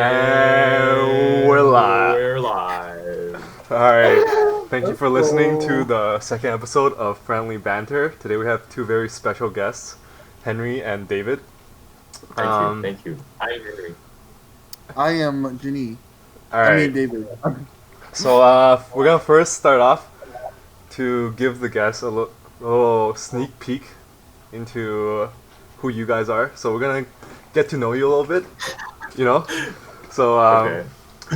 And we're live. We're live. Alright, thank you for listening to Oh, the second episode of Friendly Banter. Today we have two very special guests, Henry and David. Thank you. Um, Thank you. I'm Henry. I am Ginny. I mean alright, David. so we're gonna first start off to give the guests a little sneak peek into who you guys are. So we're gonna get to know you a little bit, you know? So, Okay.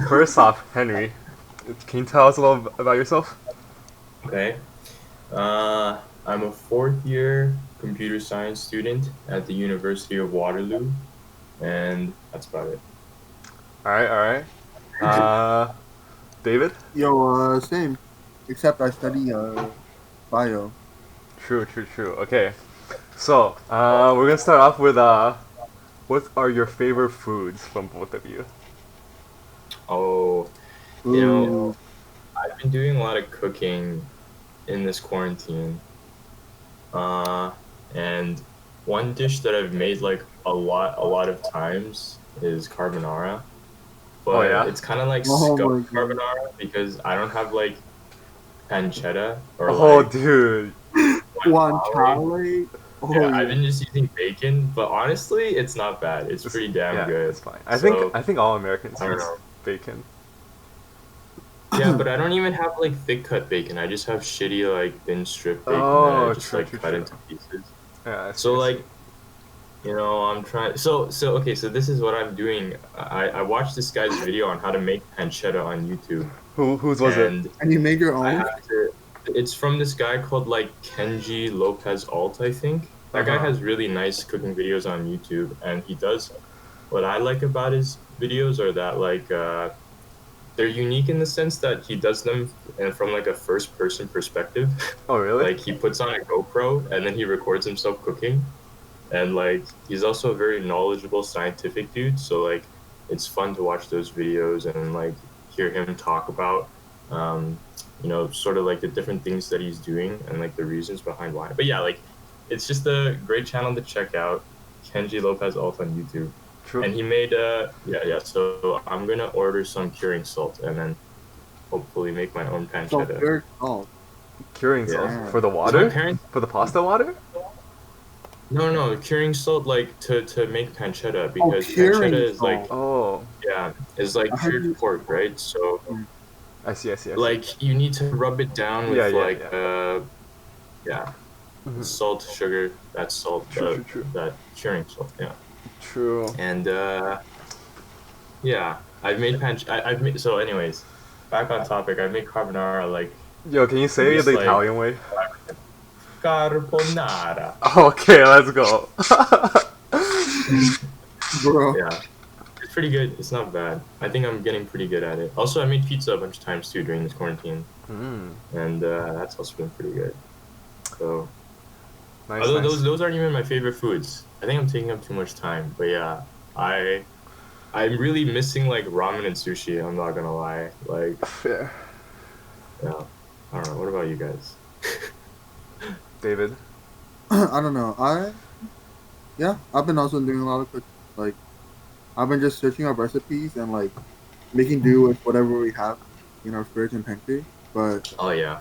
first off, Henry, can you tell us a little about yourself? Okay. I'm a fourth year computer science student at the University of Waterloo, and that's about it. Alright. David? Yo, same. Except I study bio. True. Okay. So, we're gonna start off with, what are your favorite foods from both of you? Oh, you know, Ooh. I've been doing a lot of cooking in this quarantine. And one dish that I've made like a lot of times is carbonara. Oh, But yeah? it's kind of like Oh scuffed my god. carbonara because I don't have like pancetta or Oh, like dude. guanciale. Guanciale? Oh Yeah, I've yeah. been just using bacon, but honestly, it's not bad. It's It's, pretty damn yeah, good. it's fine. So, I think all Americans I don't use know. bacon. Yeah, but I don't even have like thick cut bacon. I just have shitty like thin strip bacon that I Oh, just like cut true. into pieces. Yeah, So I see. like, I'm trying. So okay. So this is what I'm doing. I watched this guy's video on how to make pancetta on YouTube, Whose was it? and And you made your I own? have to. It's from this guy called like Kenji Lopez Alt, I think. That guy Uh-huh. has really nice cooking videos on YouTube, and he does. What I like about his videos are that like they're unique in the sense that he does them and from like a first person perspective. Oh, really? Like he puts on a GoPro and then he records himself cooking, and like he's also a very knowledgeable scientific dude. So like it's fun to watch those videos and like hear him talk about um, sort of like the different things that he's doing and like the reasons behind why. But yeah, like it's just a great channel to check out. Kenji Lopez Alt on YouTube. True. And he made yeah. So I'm gonna order some curing salt and then hopefully make my own So pancetta. very tall. Curing Yeah. sauce. Yeah. For the So my water? parents For the pasta water? no curing salt like to make pancetta Oh, because pancetta curing is like salt. Oh, is like I heard cured you. pork, right? So I see. like you need to rub it down Yeah, with like yeah. yeah Mhm. salt, sugar, that's salt, True. that curing salt, yeah. True. And yeah, I've made so anyways, back on topic. I've made carbonara like Yo, can you at say it least the like Italian way? carbonara. Okay, let's go. Bro. Yeah, it's pretty good. It's not bad. I think I'm getting pretty good at it. Also, I made pizza a bunch of times too during this quarantine, Mm, and that's also been pretty good. So, nice. although those aren't even my favorite foods. I think I'm taking up too much time. But yeah, I'm really missing like ramen and sushi. I'm not gonna lie. Like, Fair. yeah, I don't know. What about you guys? David. I don't know. I've been also doing a lot of cooking. Like I've been just searching up recipes and like making do with whatever we have in our fridge and pantry. But Oh yeah,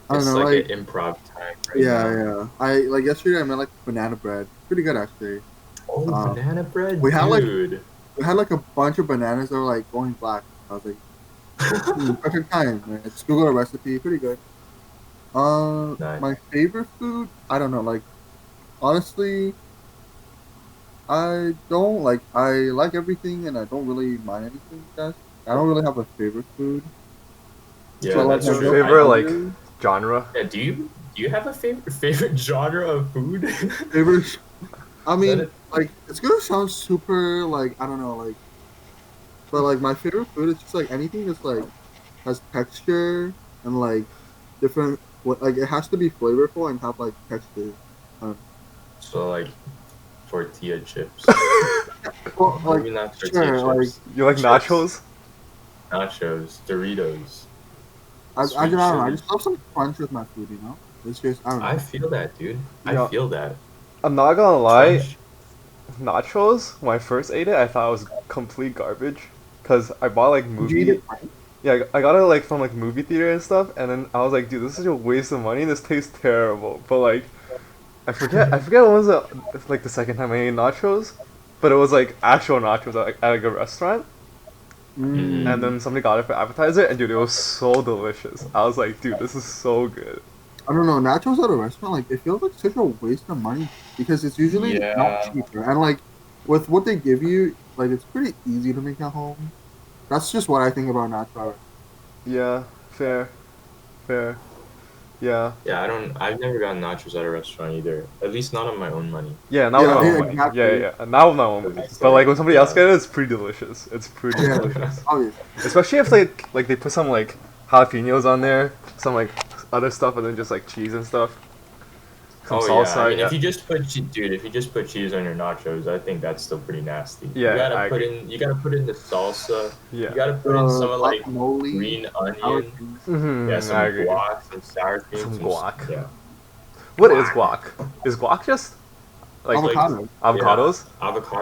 I don't it's know, like like an improv time right yeah, now. yeah. I like yesterday I made like banana bread. Pretty good actually. Oh, Um banana bread, we had like dude. we had like a bunch of bananas that were like going black. I was like, perfect time, man. Just Google a recipe, pretty good. Nice. My favorite food, I don't know. Like honestly, I like everything, and I don't really mind anything. Guys, I don't really have a favorite food. Yeah, So like that's my Your true. guilty I favorite don't. like pleasure, genre? Yeah, do you have a favorite genre of food? favorite. I Is that mean, it? like it's gonna sound super like I don't know, like, but like my favorite food is just like anything that's like has texture and like different. Like it has to be flavorful and have like texture. Um, So like tortilla chips. well, like Maybe not tortilla sure, like chips. You like Chips, nachos? nachos, Doritos, I sweet don't know. I chili. just love some crunch with my food. It's just I don't I know. feel that, dude. I Yeah, feel that. I'm not gonna lie. Crunch. nachos, when I first ate it, I thought it was complete garbage. Cause I bought like Did you eat movie, it plain? yeah, I got it like from like movie theater and stuff, and then I was like, dude, this is a waste of money. This tastes terrible. But like, I forget what was it, like the second time I ate nachos, but it was like actual nachos at like a restaurant, and Mm. then somebody got it for appetizer, and dude, it was so delicious. I was like, dude, this is so good. I don't know. Nachos at a restaurant, like it feels like such a waste of money because it's usually not Yeah. cheaper, and like with what they give you, like it's pretty easy to make at home. That's just what I think about nachos. Yeah, fair, fair. Yeah, Yeah, I've never gotten nachos at a restaurant either. At least not on my own money. yeah, not with Yeah, my own yeah, money. Yeah, exactly. yeah, yeah. Not with my own Cause money. it's But like like, when somebody else yeah. gets it, it's pretty delicious. It's pretty Yeah, delicious. obviously. Especially if like they put some like jalapenos on there, some like other stuff, and then just like cheese and stuff, some Oh yeah, I salsa. mean, Yeah, if you just put cheese on your nachos, I think that's still pretty nasty. yeah, I agree. You gotta put in the salsa. You Yeah, gotta put in some of like Guacamole, green sour onion. cream, Yeah, I some agree. guac, some sour cream, Some guac. yeah, What is guac. guac? Is guac just like Like avocado. yeah, avocados?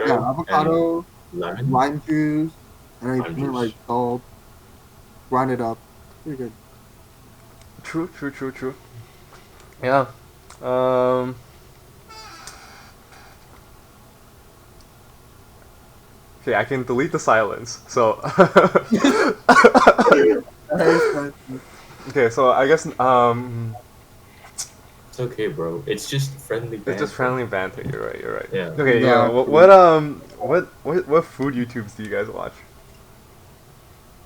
Yeah, avocado and avocado, lemon, lime juice, and I lime put in like juice. salt, grind it up. Pretty good. True, true, true, true. Yeah. Um. Okay, I can delete the silence. So. Nice. Okay, so I guess It's okay, bro. It's just friendly it's just banter. friendly banter. You're right. You're right. Yeah. Okay, yeah. Exactly. What food YouTubes do you guys watch?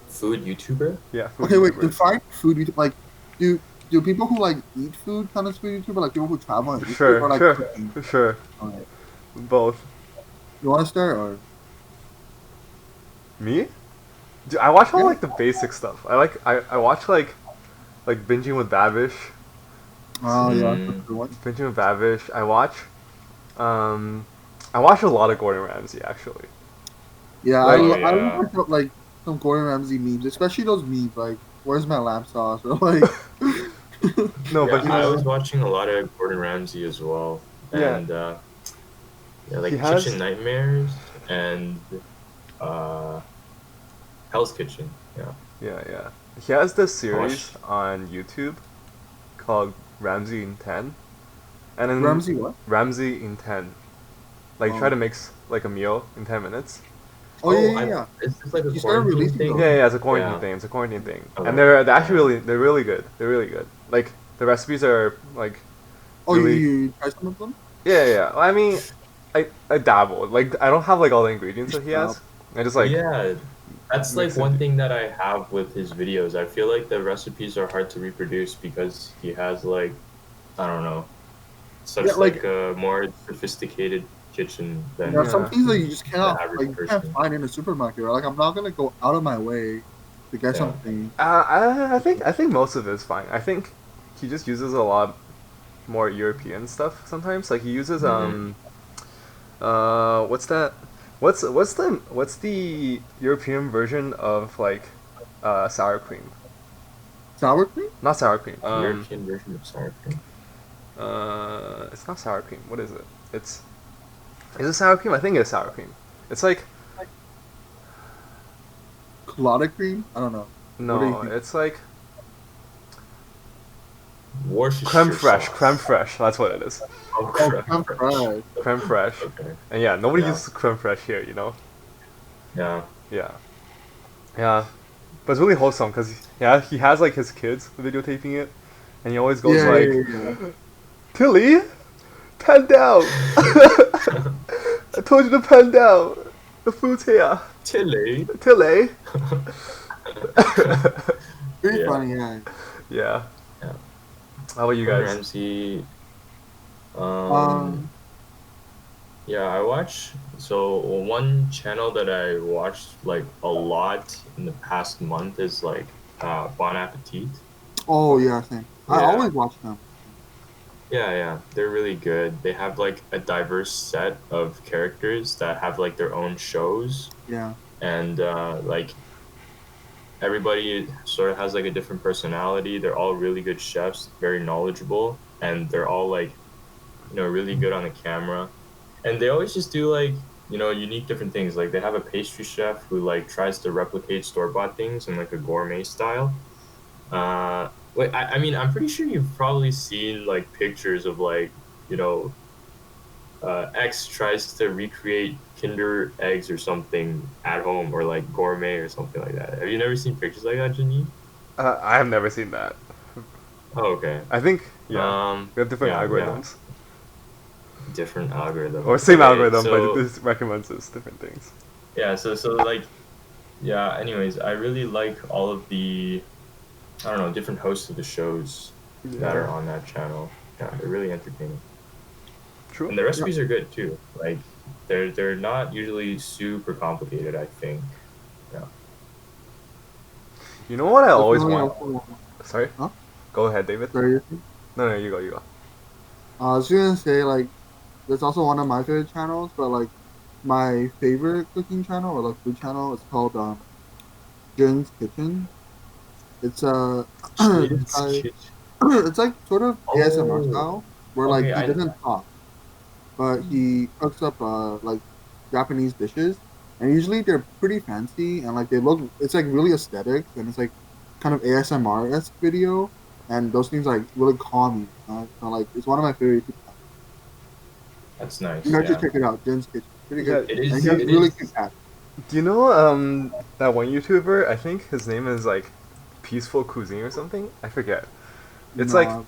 Food YouTuber? Yeah, food Okay, wait. YouTubers. Define food. Like, do do people who like eat food kind of food YouTuber, like people who travel and eat food, or Sure, like sure, cooking? sure. Alright. Both. You want to start or? Me? Dude, I watch all Yeah. like the basic stuff. I watch like binging with Babish. Oh yeah, that's a Mm, good one. Binging with Babish. Um I watch a lot of Gordon Ramsay actually. Yeah, Like I yeah. like some Gordon Ramsay memes, especially those memes like "Where's my lamb sauce?" or like, no, Yeah, but you I he's was know, watching a lot of Gordon Ramsay as well. yeah, And yeah, he like Kitchen has Nightmares and uh Hell's Kitchen. Yeah. yeah. He has this I series watched on YouTube called Ramsay in 10. And then Ramsay what? Ramsay in 10. Like try Oh, to mix like a meal in 10 minutes. oh yeah, yeah, yeah. is this like a He started quarantine releasing Yeah, those. thing? yeah, it's a quarantine Yeah. thing. It's a quarantine thing, and Okay. they're actually Yeah. really good. They're really good. Like the recipes are like Oh, really you try some of them? yeah yeah. I mean, I dabble. Like I don't have like all the ingredients that he Stop. has. I just like Yeah. That's like mix it. one thing that I have with his videos. I feel like the recipes are hard to reproduce because he has like I don't know, Yeah, such like like a more sophisticated kitchen there are than some Yeah, things that you just the cannot average like you can't person. find in a supermarket. Right? Like I'm not gonna go out of my way to get Yeah. something. I think most of it is fine. I think he just uses a lot more European stuff sometimes. Like he uses Hmm. what's that? What's the European version of like sour cream? Sour cream? Not sour cream. European version of sour cream. It's not sour cream. What is it? It's is it sour cream? I think it's sour cream. It's like Colada cream? I don't know. What do you no, think? it's like creme Worcestershire fraiche. Creme sauce. fraiche. That's what it is. Oh, Oh, creme creme fraiche. fraiche. Creme fraiche. Okay. And yeah, nobody Yeah. uses creme fraiche here. You know. Yeah. Yeah. Yeah. But it's really wholesome because yeah, he has like his kids videotaping it, and he always goes Yeah, like, yeah, yeah. "Tilly, pen down. I told you to pen down. The food's here. Chile. Tilly." Pretty Yeah. funny, yeah. Yeah. Yeah. How about you Gordon guys? Ramsay. Um, Yeah, I watch. So one channel that I watched like a lot in the past month is like Bon Appetit. oh yeah, same. I Yeah. always watch them. Yeah, yeah, they're really good. They have like a diverse set of characters that have like their own shows, Yeah. and like everybody sort of has like a different personality. They're all really good chefs, very knowledgeable, and they're all like, really good on the camera. And they always just do like unique different things. Like they have a pastry chef who like tries to replicate store-bought things in like a gourmet style. Wait, I mean, I'm pretty sure you've probably seen like pictures of like, you know, X tries to recreate Kinder eggs or something at home or like gourmet or something like that. Have you never seen pictures like that, Janine? I have never seen that. Oh, okay. I think yeah, we have different Yeah, algorithms, different algorithm. or same Okay, algorithm, but so this recommends us different things. yeah, so like yeah. Anyways, I really like all of the I don't know different hosts of the shows that are Yeah, on that channel. Yeah, they're really entertaining. true. And the Yeah, recipes are good too. Like they're not usually super complicated, I think. Yeah. You know what I always definitely want? also. Sorry, Huh? go ahead, David. Sorry. No, no, you go, you go. I was gonna say like that's also one of my favorite channels, but like my favorite cooking channel or like food channel is called Jin's Kitchen. It's this Jin's guy. Kitchen. It's like sort of ASMR Oh, style where like okay. he I doesn't talk, but he cooks up like Japanese dishes, and usually they're pretty fancy and like they look. It's like really aesthetics and it's like kind of ASMR esque video, and those things like really calm you. So like it's one of my favorite. that's You nice. guys should Yeah. check it out. Jen's Kitchen, pretty Yeah, good, It and is. he has It really cute is. cats. do you know that one YouTuber? I think his name is like Peaceful Cuisine or something. I forget. It's like No,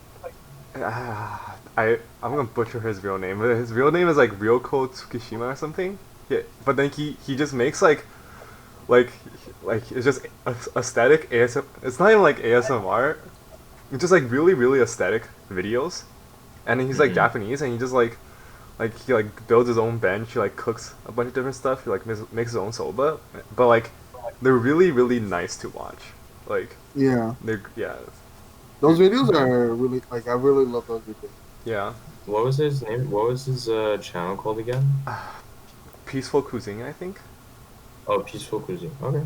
I'm gonna butcher his real name, but his real name is like Ryoko Tsukishima or something. Yeah, but then he just makes like like it's just aesthetic ASM. It's not even like ASMR. It's just like really aesthetic videos, and then he's like Hmm. Japanese, and he just like he like builds his own bench. He like cooks a bunch of different stuff. He like makes his own soba, but like they're really nice to watch. Like yeah, they're yeah those videos Okay. are really like I really love those videos. yeah. What was his name? What was his channel called again? Peaceful Cuisine, I think. Oh, Peaceful Cuisine. Okay.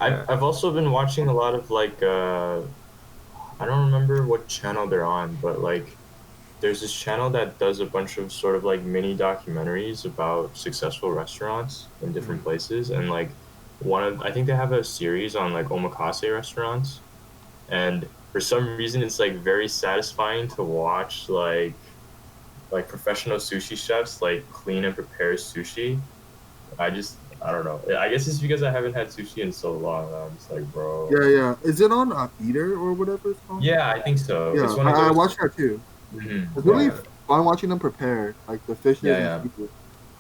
Yeah. I've also been watching a lot of like I don't remember what channel they're on, but like there's this channel that does a bunch of sort of like mini documentaries about successful restaurants in Mm. different places, and like one of I think they have a series on like omakase restaurants, and for some reason it's like very satisfying to watch like professional sushi chefs like clean and prepare sushi. I don't know. I guess it's because I haven't had sushi in so long. I'm just like, bro. Yeah, yeah. Is it on Eater or whatever it's called? Yeah, I think so. It's Yeah, one of I those. watched that too. It's Yeah, really yeah, fun watching them prepare like the fishes yeah, and yeah. seafood.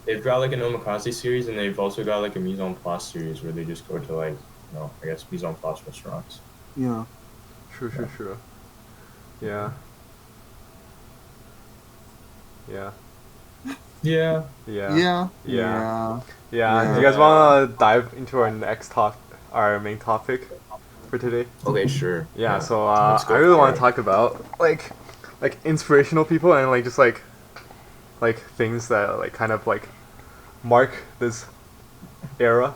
They've got like an omakase series, and they've also got like a mise en place series where they just go to like, I guess mise en place restaurants. Yeah, True, Yeah. true. Yeah, yeah, Yeah. yeah, yeah, yeah, yeah, yeah. Do you yeah. guys Yeah. want to dive into our next our main topic for today? Okay, sure. Yeah. Yeah. So Let's I go really for want to it. talk about like inspirational people and like just like things that like kind of like mark this era.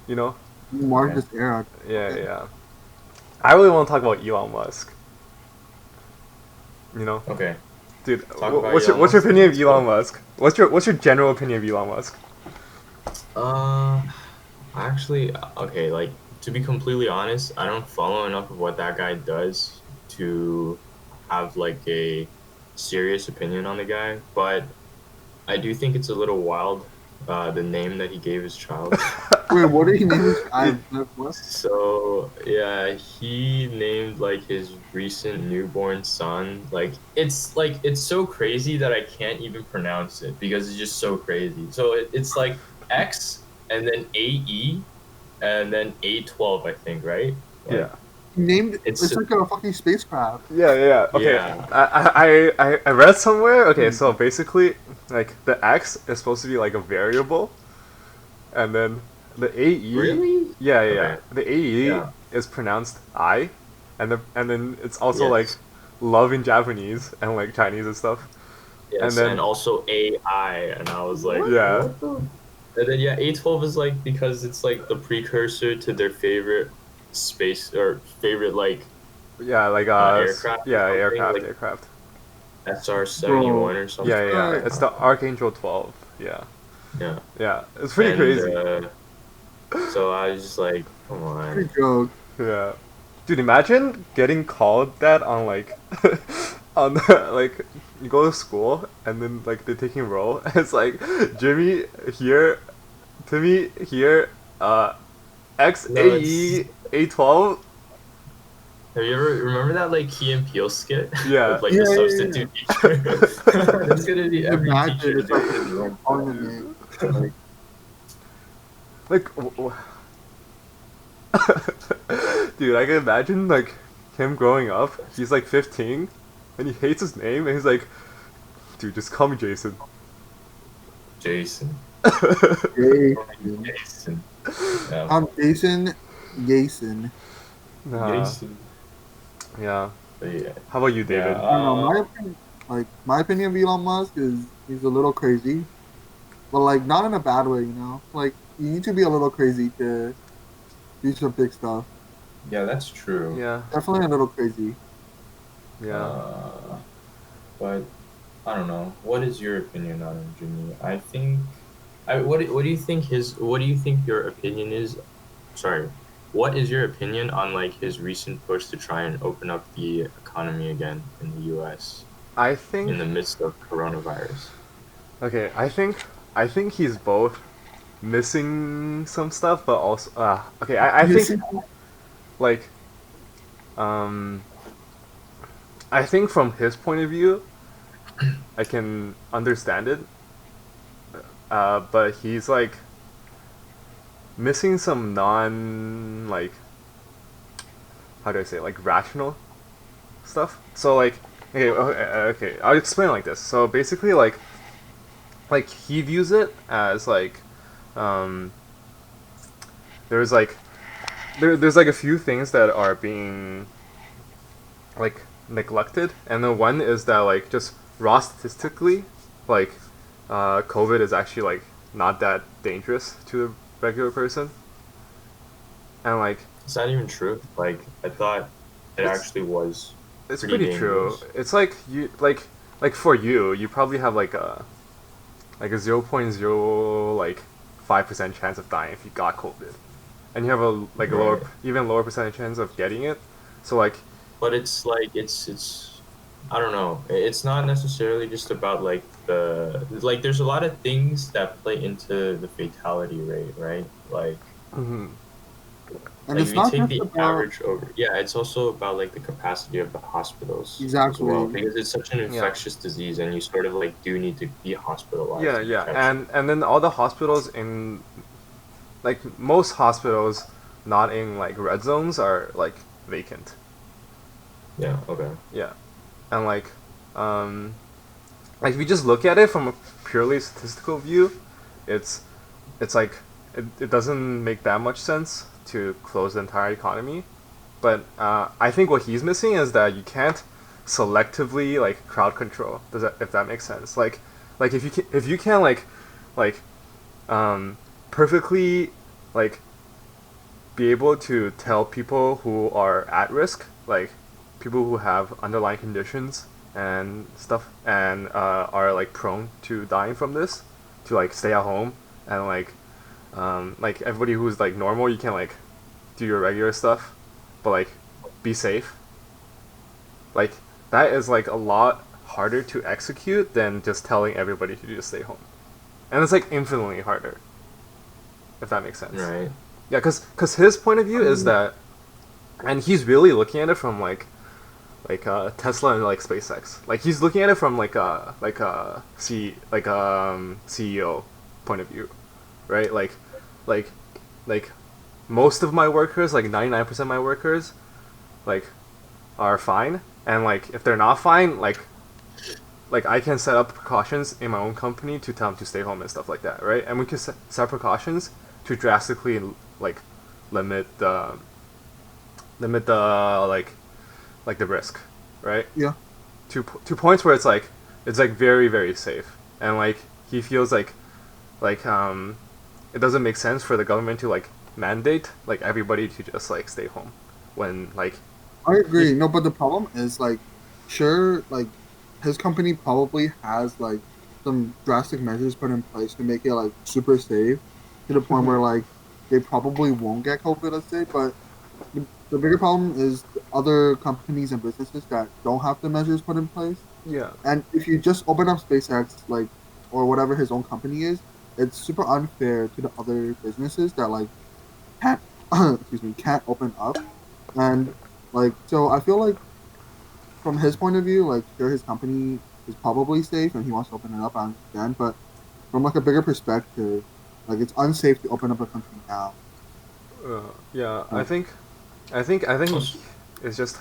You know? Mark Okay. this era. Yeah, Okay. yeah. I really want to talk about Elon Musk. You know? Okay. Dude, Talk about what's Elon your Musk. opinion of Let's Elon go. Musk? What's your general opinion of Elon Musk? Uh, actually, okay, like to be completely honest, I don't follow enough of what that guy does to have like a serious opinion on the guy, but I do think it's a little wild, the name that he gave his child. Wait, what did he name his? It, What? So yeah, he named like his recent newborn son. Like it's so crazy that I can't even pronounce it because it's just so crazy. So it's like X and then AE and then A12, I think, right? yeah. Like He named it's it's just, like a fucking spacecraft. Yeah. Okay. yeah. I read somewhere. Okay, Hmm. so basically, like the X is supposed to be like a variable, and then the AE, Really? yeah. Okay. The AE Yeah. is pronounced I, and then it's also like Yes. love in Japanese and like Chinese and stuff, and Yes, and then also AI, and I was like, What? yeah, what the? And then yeah, A12 is like because it's like the precursor to their favorite space or favorite like yeah, like aircraft or yeah, something, aircraft, like aircraft. SR-71 Bro, or this something like Yeah. guy. that. It's the Archangel 12. Yeah, Yeah. yeah, it's pretty And crazy. so I was just like, come Pretty on. joke. Yeah, dude, imagine getting called that on like, on like, you go to school and then like they're taking roll. And it's like Jimmy here, Timmy here, X No, it's AE A12. have you ever remember that like Key and Peele skit Yeah. with like Yeah, the yeah, yeah. substitute teacher? That's gonna be Just every imagine teacher's it's like version. calling the name. Like, Like, dude, I can imagine like him growing up. He's like 15, and he hates his name, and he's like, dude, just call me Jason. Jason. Jason. Jason. Yeah. I'm Jason Jason. Nah, Jason. yeah. But yeah. How about you, Yeah. David? I don't know. My opinion of Elon Musk is he's a little crazy, but like not in a bad way. You know, like you need to be a little crazy to do some big stuff. Yeah, that's true. Yeah, Definitely a little crazy. yeah. Uh, but I don't know. What is your opinion on him, Jimmy? I think. What do you think his? What do you think your opinion is? Sorry. What is your opinion on like his recent push to try and open up the economy again in the U.S. I think in the midst of coronavirus? okay. I think he's both missing some stuff, but also okay. I think Missing like um I think from his point of view, I can understand it. But he's like missing some non like how do I say it? Like rational stuff. So like okay, I'll explain it like this. So basically like he views it as like um there's like there's like a few things that are being like neglected, and then one is that like just raw statistically like COVID is actually like not that dangerous to a regular person, and like It's not even true. Like I thought it it's actually was it's pretty pretty true. dangerous. It's like you like for you probably have like a 0.0 like 5% chance of dying if you got COVID, and you have a like a lower Right. even lower percentage chance of getting it. So like But it's like it's I don't know. It's not necessarily just about like the like there's a lot of things that play into the fatality rate, right? mhm. and Like if it's you not take just the about average over, yeah, it's also about like the capacity of the hospitals as well exactly. because it's such an Yeah. infectious disease and you sort of like do need to be hospitalized Yeah, to yeah, catch it. and then all the hospitals in like most hospitals not in like red zones are like vacant. Yeah, okay. Yeah, and um, like if you just look at it from a purely statistical view, it's it's like it doesn't make that much sense to close the entire economy. But I think what he's missing is that you can't selectively like crowd control. Does that if that makes sense? Like if you can like um, perfectly like be able to tell people who are at risk, like people who have underlying conditions and stuff, and are like prone to dying from this, to like stay at home, and like everybody who's like normal, you can like do your regular stuff, but like be safe. Like that is like a lot harder to execute than just telling everybody to just stay home, and it's like infinitely harder, if that makes sense. Right. Yeah, cause his point of view is that, and he's really looking at it from Tesla and like SpaceX. Like he's looking at it from CEO point of view, right? Like like most of my workers, like 99% of my workers, like are fine, and like if they're not fine, like I can set up precautions in my own company to tell them to stay home and stuff like that, right? And we can set precautions to drastically like limit the limit the like the risk, right? Yeah, To points where it's like very very safe, and like he feels like it doesn't make sense for the government to like mandate like everybody to just like stay home when like I you, agree. No, but the problem is like, sure, like his company probably has like some drastic measures put in place to make it like super safe to the point where like they probably won't get COVID, let's say. But the bigger problem is the other companies and businesses that don't have the measures put in place. Yeah. And if you just open up SpaceX, like, or whatever his own company is, it's super unfair to the other businesses that like can't, excuse me, can't open up. And like, so I feel like from his point of view, like, sure, his company is probably safe and he wants to open it up. I understand, but from like a bigger perspective, like, it's unsafe to open up a country now. Yeah. Uh, I think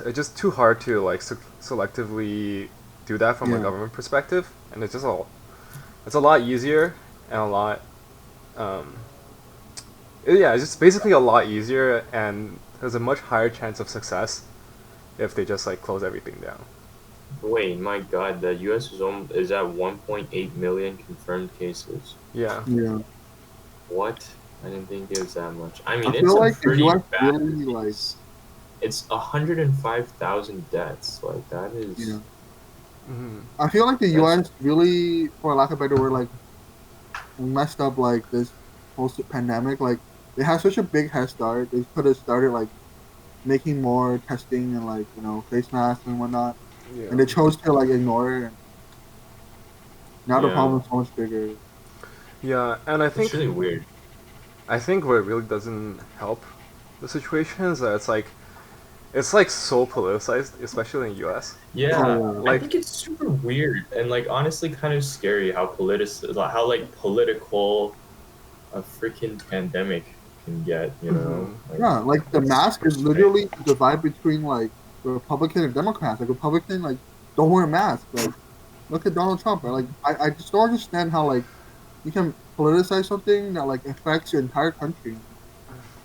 it's just too hard to like selectively do that from a yeah, government perspective, and it's a lot easier and a lot um, yeah, it's just basically a lot easier and has a much higher chance of success if they just like close everything down. Wait, my God, the U.S. is at 1.8 million confirmed cases. Yeah. yeah. What? I didn't think it was that much. I I mean, it's feel a like the pretty U.S. bad really like, disease. It's 105,000 deaths. Like that yeah. is Hmm. I feel like the that's U.S. really, for lack of a better word, like messed up like this post pandemic. Like they had such a big head start. They could have started like making more testing and like face masks and whatnot, Yeah. and they chose to like ignore it. And now the yeah. problem is so much bigger. Yeah, and I It's think really weird. I think what really doesn't help the situation is that it's like so politicized, especially in the U.S. Yeah, Oh I Like, think it's super weird and like honestly kind of scary how like political a freaking pandemic can get. You hmm know, like yeah, like the it's mask super is strange. literally the divide between like Republican and Democrats. Like Republican like don't wear masks. Like look at Donald Trump. Like I just don't understand how like you can politicize something that like affects your entire country.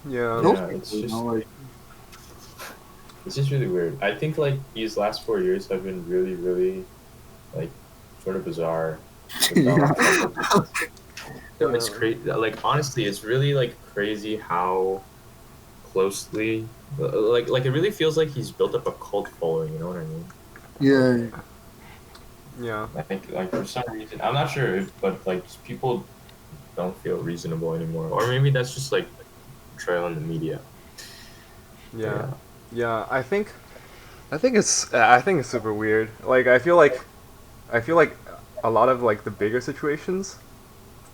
yeah, Kills Yeah, people, it's just like it's just really weird. I think like these last 4 years have been really, really like sort of bizarre with yeah. Donald Trump as the president. No, it's yeah, crazy. Like honestly, it's really like crazy how closely like it really feels like he's built up a cult following. You know what I mean? Yeah, yeah, Like for some reason, I'm not sure, but like just people don't feel reasonable anymore, or maybe that's just like portrayal in the media. But yeah, yeah, yeah. I think it's super weird. Like, I feel like a lot of like the bigger situations,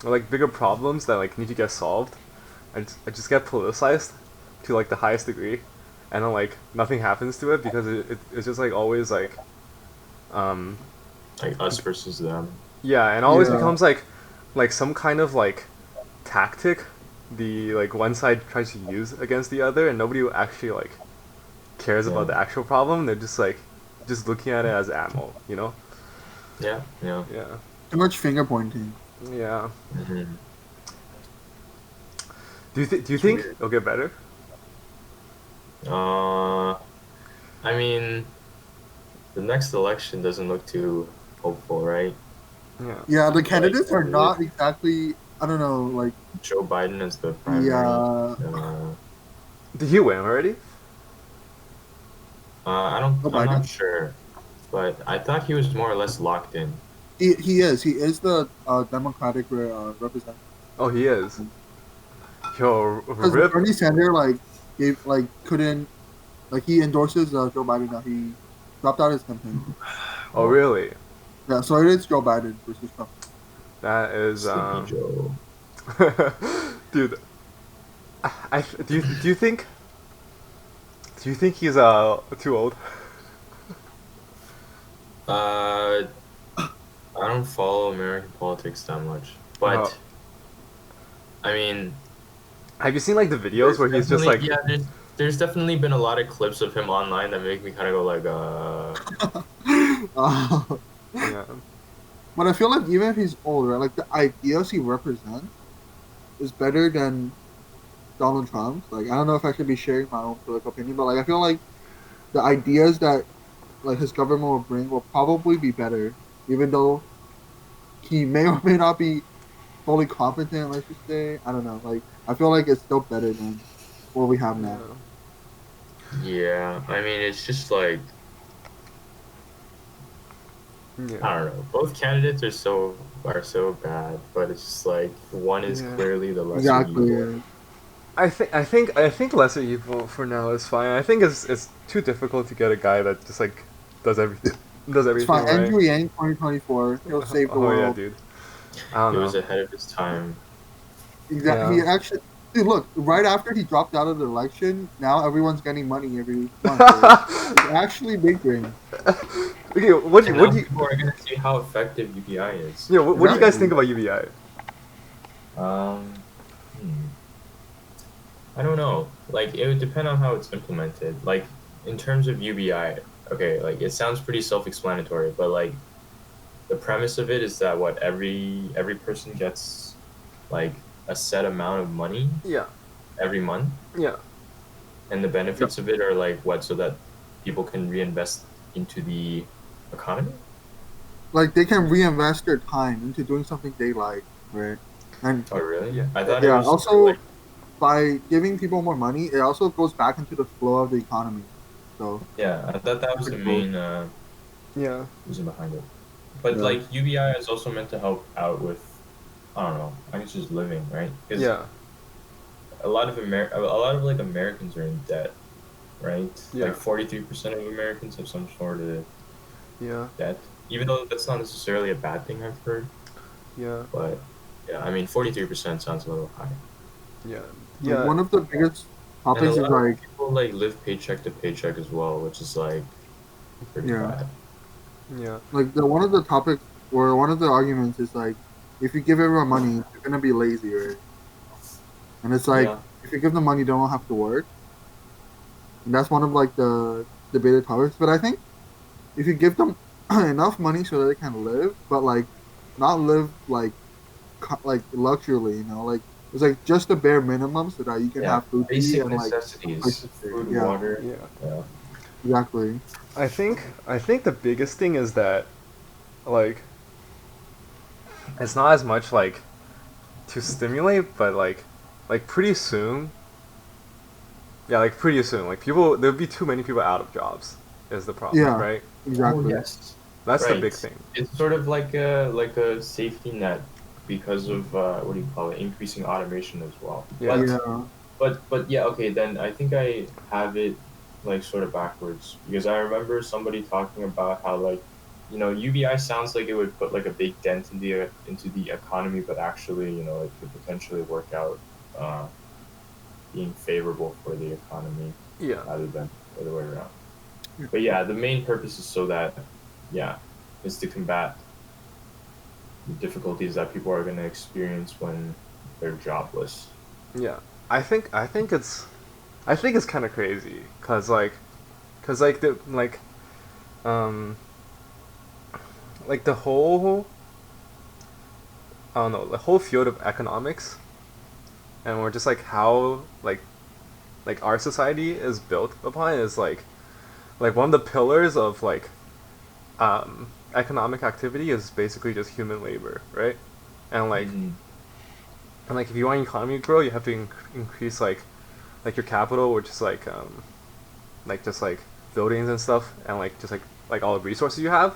or like bigger problems that like need to get solved, I just get politicized to like the highest degree, and then like nothing happens to it because it's just like always like um like us versus them. yeah, and always yeah, becomes like some kind of like tactic the like one side tries to use against the other, and nobody actually like cares about Yeah, the actual problem. They're just like just looking at it as ammo, you know? yeah, yeah. Yeah. too much finger pointing. Yeah. Hmm. Do you It's think weird. it'll get better? Uh, I mean, the next election doesn't look too hopeful, right? Yeah. Yeah, the Like candidates are with not exactly. I don't know, like Joe Biden as the the primary. Uh, Did he win already? Joe I'm not Biden. sure, but I thought he was more or less locked in. He is the Democratic representative. Oh, he is. Yo, Because rip. Bernie Sanders like gave like couldn't like he endorses Joe Biden now. He dropped out his campaign. Oh, Oh, really? Yeah, so it is Joe Biden versus Trump. That is Sleepy Joe. dude. Do you think he's too old? Uh, I don't follow American politics that much, Uh, but I mean, have you seen like the videos where he's just like there's definitely been a lot of clips of him online that make me kind of go like, uh, yeah. but I feel like even if he's older, like the ideas he represents is better than Donald Trump's. Like I don't know if I should be sharing my own political opinion, but like I feel like the ideas that like his government will bring will probably be better, even though he may or may not be fully competent. Let's just say I don't know. Like I feel like it's still better than what we have now. Yeah. yeah. I mean, it's just like Yeah. I don't know. Both candidates are so are so bad, but it's just like one is Yeah. clearly the lesser evil. Exactly. I think lesser evil for now is fine. I think it's too difficult to get a guy that just like does everything does It's everything fine. right. Andrew Yang, 2024. He'll save the Oh yeah, world. dude. I don't He was know. ahead of his time. Exactly. He Yeah. actually, dude, look, right after he dropped out of the election, now everyone's getting money every month. So it's actually big brain. Okay, what do you And what now do you people are gonna see how effective UBI is. yeah what do you guys Exactly. think about UBI? Um, hmm. I don't know. Like it would depend on how it's implemented. Like in terms of UBI, okay, like it sounds pretty self-explanatory, but like the premise of it is that what every person gets like a set amount of money Yeah. every month, Yeah. and the Yep. benefits of it are like what, so that people can reinvest into the economy. Like they can reinvest their time into doing something they like, right? And Oh, really? Yeah. I thought it yeah, was for like also by giving people more money, it also goes back into the flow of the economy. So yeah, I thought that was the pretty cool. main Yeah. reason behind it. But Yeah. like UBI is also meant to help out with I don't know, I guess just living, right? Because Yeah. a lot of like Americans are in debt, right? Yeah. Like 43% of Americans have some sort of Yeah. debt, even though that's not necessarily a bad thing I've heard. Yeah. But yeah, I mean, 43% sounds a little high. Yeah. Like Yeah. one of the biggest And a topics is lot of like, people like live paycheck to paycheck as well, which is like pretty yeah, bad. Yeah. like the one of the topics or one of the arguments is like, if you give everyone money, they're gonna be lazy, right? And it's like, Yeah, if you give them money, they don't have to work. And that's one of like the debated topics. But I think if you give them enough money so that they can live, but like not live like like luxurily, like it's like just the bare minimum so that you can yeah, have food to eat basic and like necessities, places to, food, yeah, water. Yeah. Yeah, exactly. I think the biggest thing is that like it's not as much like to stimulate, but like pretty soon, yeah, like pretty soon, like people there'll be too many people out of jobs is the problem, Yeah, right? oh exactly. yes, That's the big right. thing. It's sort of like a safety net because of what do you call it, increasing automation as well. Yeah. Yeah, But yeah, okay, then I think I have it like sort of backwards because I remember somebody talking about how like UBI sounds like it would put like a big dent into the economy, but actually it could potentially work out uh, being favorable for the economy Yeah. rather than the other way around. But yeah, the main purpose is so that yeah, is to combat the difficulties that people are going to experience when they're jobless. Yeah. I think it's kind of crazy cuz like um like the whole I don't know, the whole field of economics and we're just like how like our society is built upon is like one of the pillars of like economic activity is basically just human labor, right? And like Mm-hmm. and like if you want your economy to grow, you have to increase like your capital, which is like just like buildings and stuff, and like just like all the resources you have,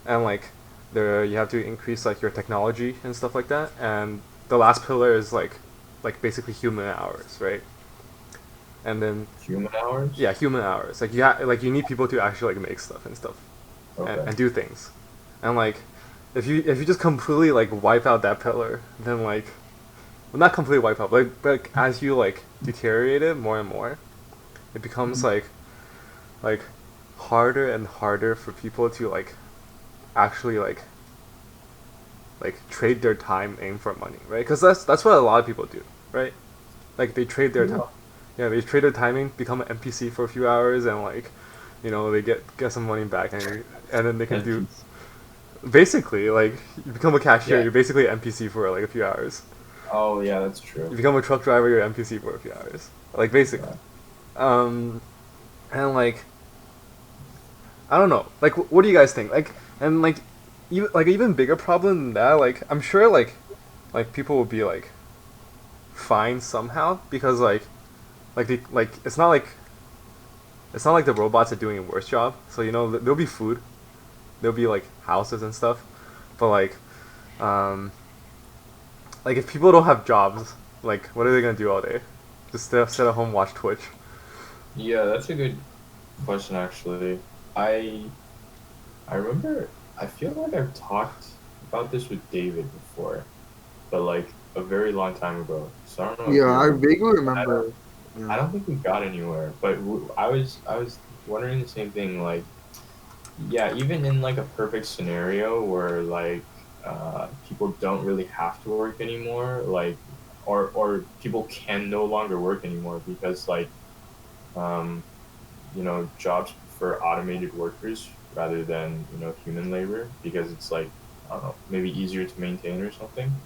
and like there you have to increase like your technology and stuff like that, and the last pillar is like basically human hours, right? And then Human hours? yeah, human hours. Like like you need people to actually like make stuff and stuff Okay. and do things, and like if you just completely like wipe out that pillar, then like well, not completely wipe out, but as you like deteriorate it more and more, it becomes like harder and harder for people to like actually like trade their time in for money, right? Because that's what a lot of people do, right? Like they trade their time, Yeah. yeah, they trade their timing, become an NPC for a few hours, and like they get some money back, and then they can do NPC. basically like you become a cashier, Yeah. you're basically an NPC for like a few hours. Oh, yeah, that's You true. become a truck driver, you're an NPC for a few hours, like basically. Yeah. Um, and like I don't know. Like, what do you guys think? Like, and like even bigger problem than that. Like, I'm sure like people will be like fine somehow because like they like it's not like the robots are doing a worse job. So there'll be food, there'll be like houses and stuff, but like Um, like if people don't have jobs, like what are they gonna do all day? Just sit at home watch Twitch. Yeah, that's a good question actually. I I remember I feel like I've talked about this with David before, but like a very long time ago. So I don't know if Yeah, you I remember. vaguely I don't remember. I Yeah. don't think we got anywhere, but I was wondering the same thing. Like, yeah, even in like a perfect scenario where like people don't really have to work anymore, like, or people can no longer work anymore because like um, jobs prefer automated workers rather than human labor because it's like I don't know, maybe easier to maintain or something.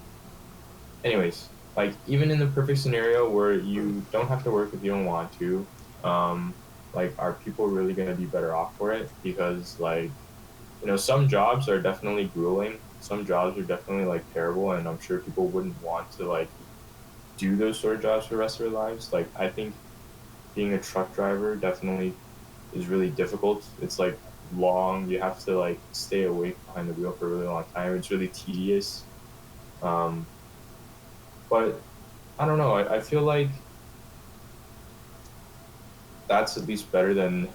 Anyways, like even in the perfect scenario where you don't have to work if you don't want to, um, like are people really going to be better off for it? Because like, some jobs are definitely grueling. Some jobs are definitely like terrible, and I'm sure people wouldn't want to like do those sort of jobs for the rest of their lives. Like I think being a truck driver definitely is really difficult. It's like long. You have to like stay awake behind the wheel for a really long time. It's really tedious. Um, but I don't know. I feel like that's at least better than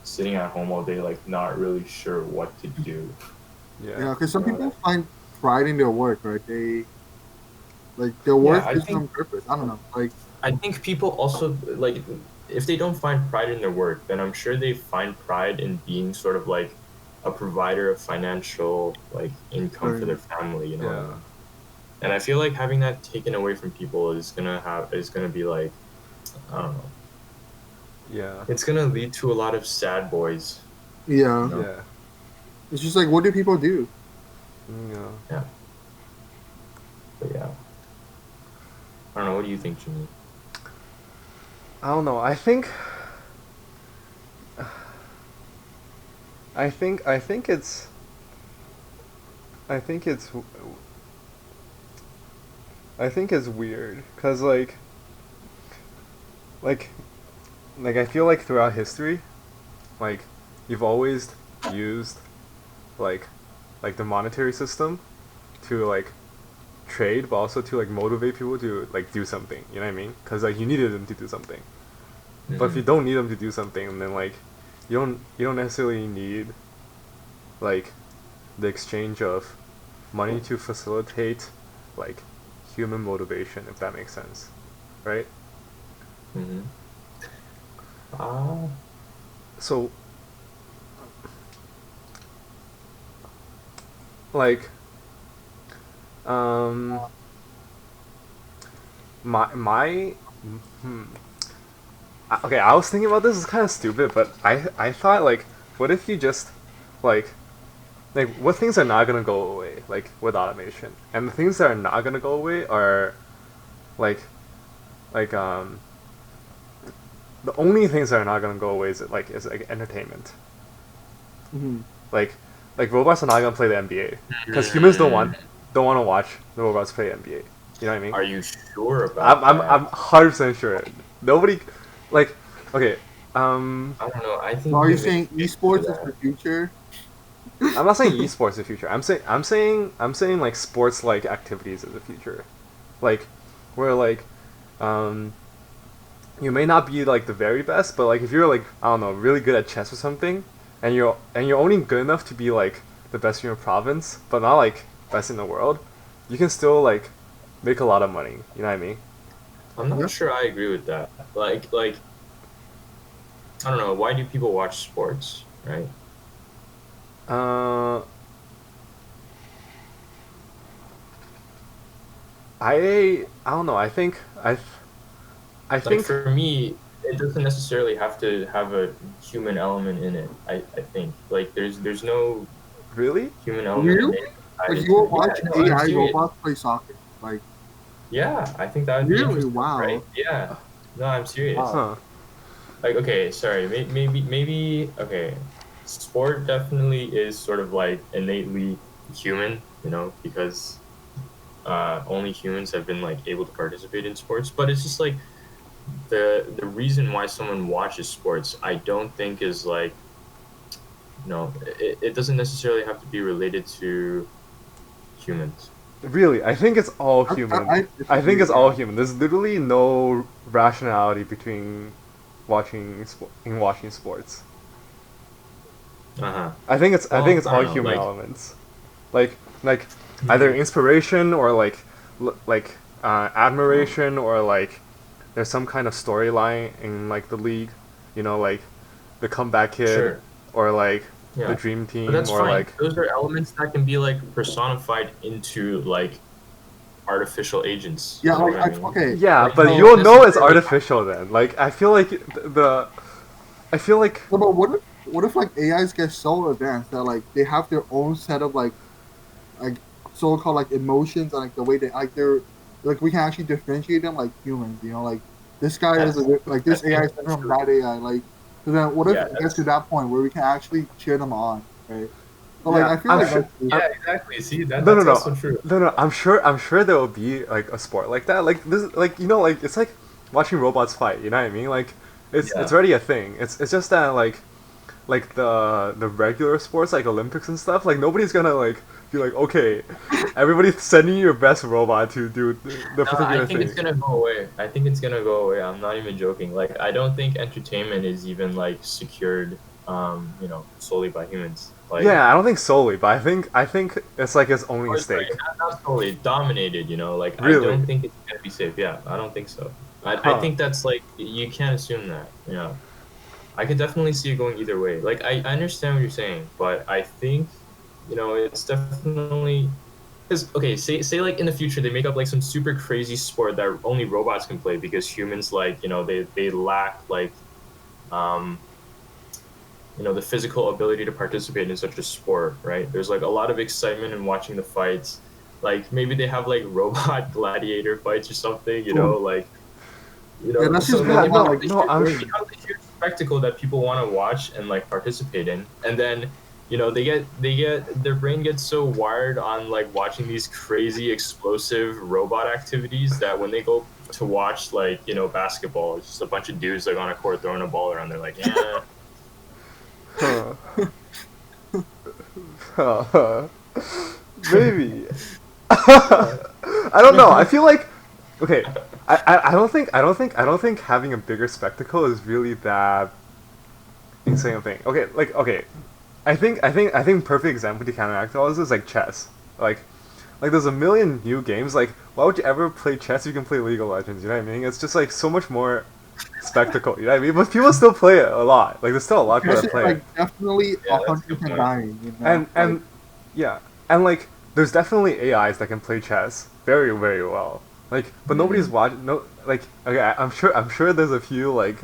sitting at home all day, like not really sure what to do. Yeah. Yeah, because You some know what people find pride in their work, right? They like their Yeah, work I is think on purpose. I don't know. Like, I think people also like if they don't find pride in their work, then I'm sure they find pride in being sort of like a provider of financial like income for their right. family, you know what I Yeah. mean? And I feel like having that taken away from people is gonna be like I don't know. Yeah. It's gonna lead to a lot of sad boys, you Yeah, know? Yeah. it's just like, what do people do? Yeah. Yeah. But yeah. I don't know, what do you think, Jimmy? I don't know. I think I think it's I think it's weird cuz like like I feel like throughout history, like you've always used like the monetary system to like trade but also to like motivate people to like do something, you know what I mean? Cuz like you needed them to do something. But if you Mm-hmm. don't need them to do something, then like you don't necessarily need like the exchange of money to facilitate like human motivation, if that makes sense, right? Mm-hmm. Ah, So like um my hmm, okay, I was thinking about this. It's kind of stupid, but I thought like, what if you just like what things are not gonna go away like with automation, and the things that are not gonna go away are like like the only things that are not gonna go away is like entertainment. Hmm. Like robots are not gonna play the NBA because humans mm, don't want to watch the robots play NBA. You know what I mean? are you sure I'm about I'm that? I'm 100% sure. Nobody like okay. Um, I don't know. I So think are you you can make saying a case for esports is the that. future? I'm not saying esports is the future. I'm saying like sports like activities is the future. Like where like um you may not be like the very best, but like if you're like I don't know really good at chess or something, and you're only good enough to be like the best in your province, but not like best in the world, you can still like make a lot of money. You know what I mean? I'm Yeah. not sure I agree with that. Like I don't know. Why do people watch sports, right? Uh, I don't know. I Like think for me, it doesn't necessarily have to have a human element in it. I think like there's no really. human element Really? in it tied Like you into will it. Yeah, watch no, I'm AI serious. robots play soccer? Like, Yeah, I think that would be really? interesting, right? Wow. Yeah. No, I'm serious. Wow. Huh. Like, okay, sorry, maybe, okay. Sport definitely is sort of like innately human, because only humans have been like able to participate in sports. But it's just like the reason why someone watches sports, I don't think is like, it doesn't necessarily have to be related to humans. Really, I think it's all human. I I think disagree. it's all Yeah. human. There's literally no rationality between watching sports. Uh huh. I think Well, it's I all don't know. human Like, elements. Like either mm, inspiration or like admiration or like there's some kind of storyline in like the league, you know, like the comeback kid sure, or like the yeah, dream but team that's or fine. like Those are elements that can be like personified into like artificial agents. Yeah, You know like what I mean? okay, yeah, Like you but don't so you'll know it's necessarily have. artificial then. Like I feel like the I feel like no, but what if like AIs get so advanced that like they have their own set of like so-called like emotions and like the way they like they're like we can actually differentiate them like humans, you know, like this guy is That's like I this AI think is different from true. that AI, like so then what if Yeah, it gets to that's that point where we can actually cheer them on, right? But like yeah, I feel I'm like sure. that's true. I'm, yeah, exactly. See, no, no, that's no, also true. no, no. I'm sure there will be like a sport like that. Like this, like you know, like it's like watching robots fight. You know what I mean? Like it's Yeah. already a thing. It's just that like the regular sports like Olympics and stuff. Like nobody's gonna like be like okay, everybody's sending you your best robot to do the No, I particular think it's thing. gonna go away. I think it's gonna go away. I'm not even joking. Like, I don't think entertainment is even like secured, solely by humans. Like, Yeah, I don't think solely, but I think it's like its only or sorry, stake. not solely dominated. Like, I don't Really? think it's gonna be safe. Yeah, I don't think so. I Huh. think that's like you can't assume that. Yeah, I could definitely see it going either way. Like, I understand what you're saying, but I think it's definitely. Because okay, say like in the future they make up like some super crazy sport that only robots can play because humans like they lack like um the physical ability to participate in such a sport, right? There's like a lot of excitement in watching the fights. Like maybe they have like robot gladiator fights or something, Ooh, like yeah, that's so just like No, not no, like no. it becomes a huge spectacle that people want to watch and like participate in, and then they get their brain gets so wired on like watching these crazy explosive robot activities that when they go to watch like basketball, it's just a bunch of dudes like on a court throwing a ball around. They're like, yeah, Huh. Huh. Maybe. I don't know. I feel like okay. I don't think having a bigger spectacle is really that insane of thing. Okay, like okay. I think perfect example to counteract all this is like chess. Like like there's a million new games. Like why would you ever play chess if you can play League of Legends? You know what I mean? It's just like so much more spectacle. You know what I mean? But people still play it a lot. Like there's still a lot of people chess that is play it. like definitely yeah, that's a good 100% point. dying, you know, like And yeah, and like there's definitely AIs that can play chess very well. Like, but nobody's Mm. watching. No, like okay, I'm sure there's a few like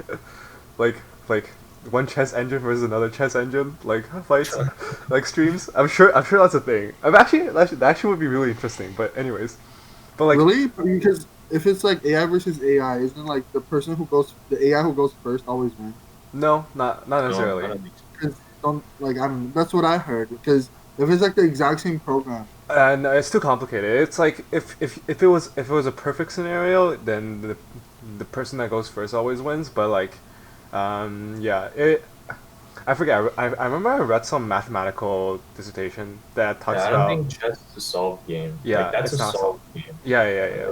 like one chess engine versus another chess engine like fights, like streams. I'm sure that's a thing. I'm actually that actually would be really interesting. But anyways, but like really because if it's like AI versus AI, isn't like the AI who goes first always wins? no, not No, I necessarily. don't think so. Because don't like I don't know. That's what I heard. Because if it's like the exact same program, No, it's too complicated. It's like if it was a perfect scenario, then the person that goes first always wins. But like, yeah, it. I forget. I remember I read some mathematical dissertation that Yeah, talks I don't about. think chess is a solved game. Like Yeah, that's a it's not solved. solved game. Yeah.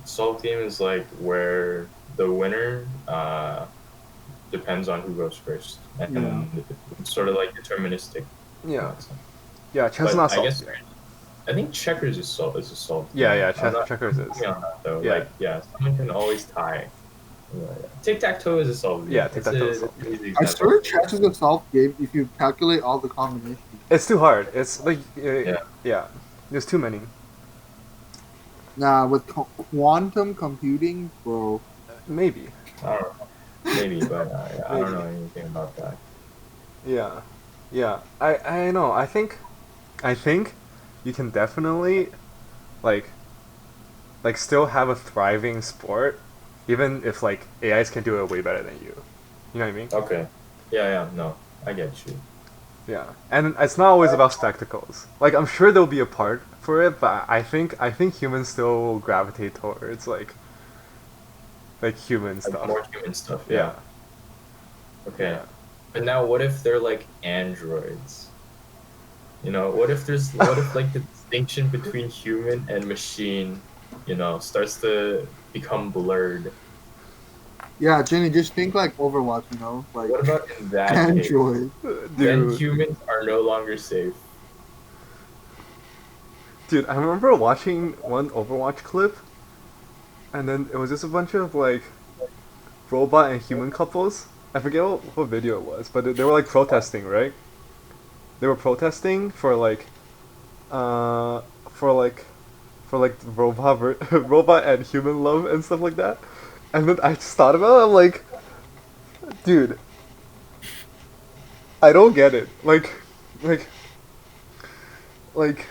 Solved game is like where the winner depends on who goes first, yeah. and it's sort of like deterministic in Yeah, that sense. yeah. Chess is But not I solved. guess I think checkers is a solved Yeah, game. yeah. I'm not Checkers quote is. me on that though. Yeah, Like yeah, someone can always tie. Yeah. Tic tac toe is a solved yeah. game. Tic tac toe is That's solved. an easy I example. swear chess is a solved game if you calculate all the combinations. It's too hard. It's like Yeah, yeah. There's too many. Nah, with quantum computing, bro. Maybe, I don't know, maybe, but I don't maybe. know anything about that. Yeah, yeah. I know. I think you can definitely like still have a thriving sport, even if like AIs can do it way better than you. You know what I mean? Okay. Yeah, no, I get you. Yeah. And it's not always about spectacles. Like I'm sure there'll be a part for it, but I think humans still will gravitate towards like human Like stuff. more human stuff. Yeah. Yeah. Okay. Yeah. But now, what if they're like androids? What if like distinction between human and machine, starts to become blurred. Yeah, Jenny, just think like Overwatch, like What about in that case? Android. Then Dude, humans are no longer safe. dude, I remember watching one Overwatch clip, and then it was just a bunch of like robot and human couples. I forget what video it was, but they were like protesting, right? They were protesting for like, uh, for like, for like robot and human love and stuff like that. And then I just thought about it. I'm like, dude, I don't get it. Like, like,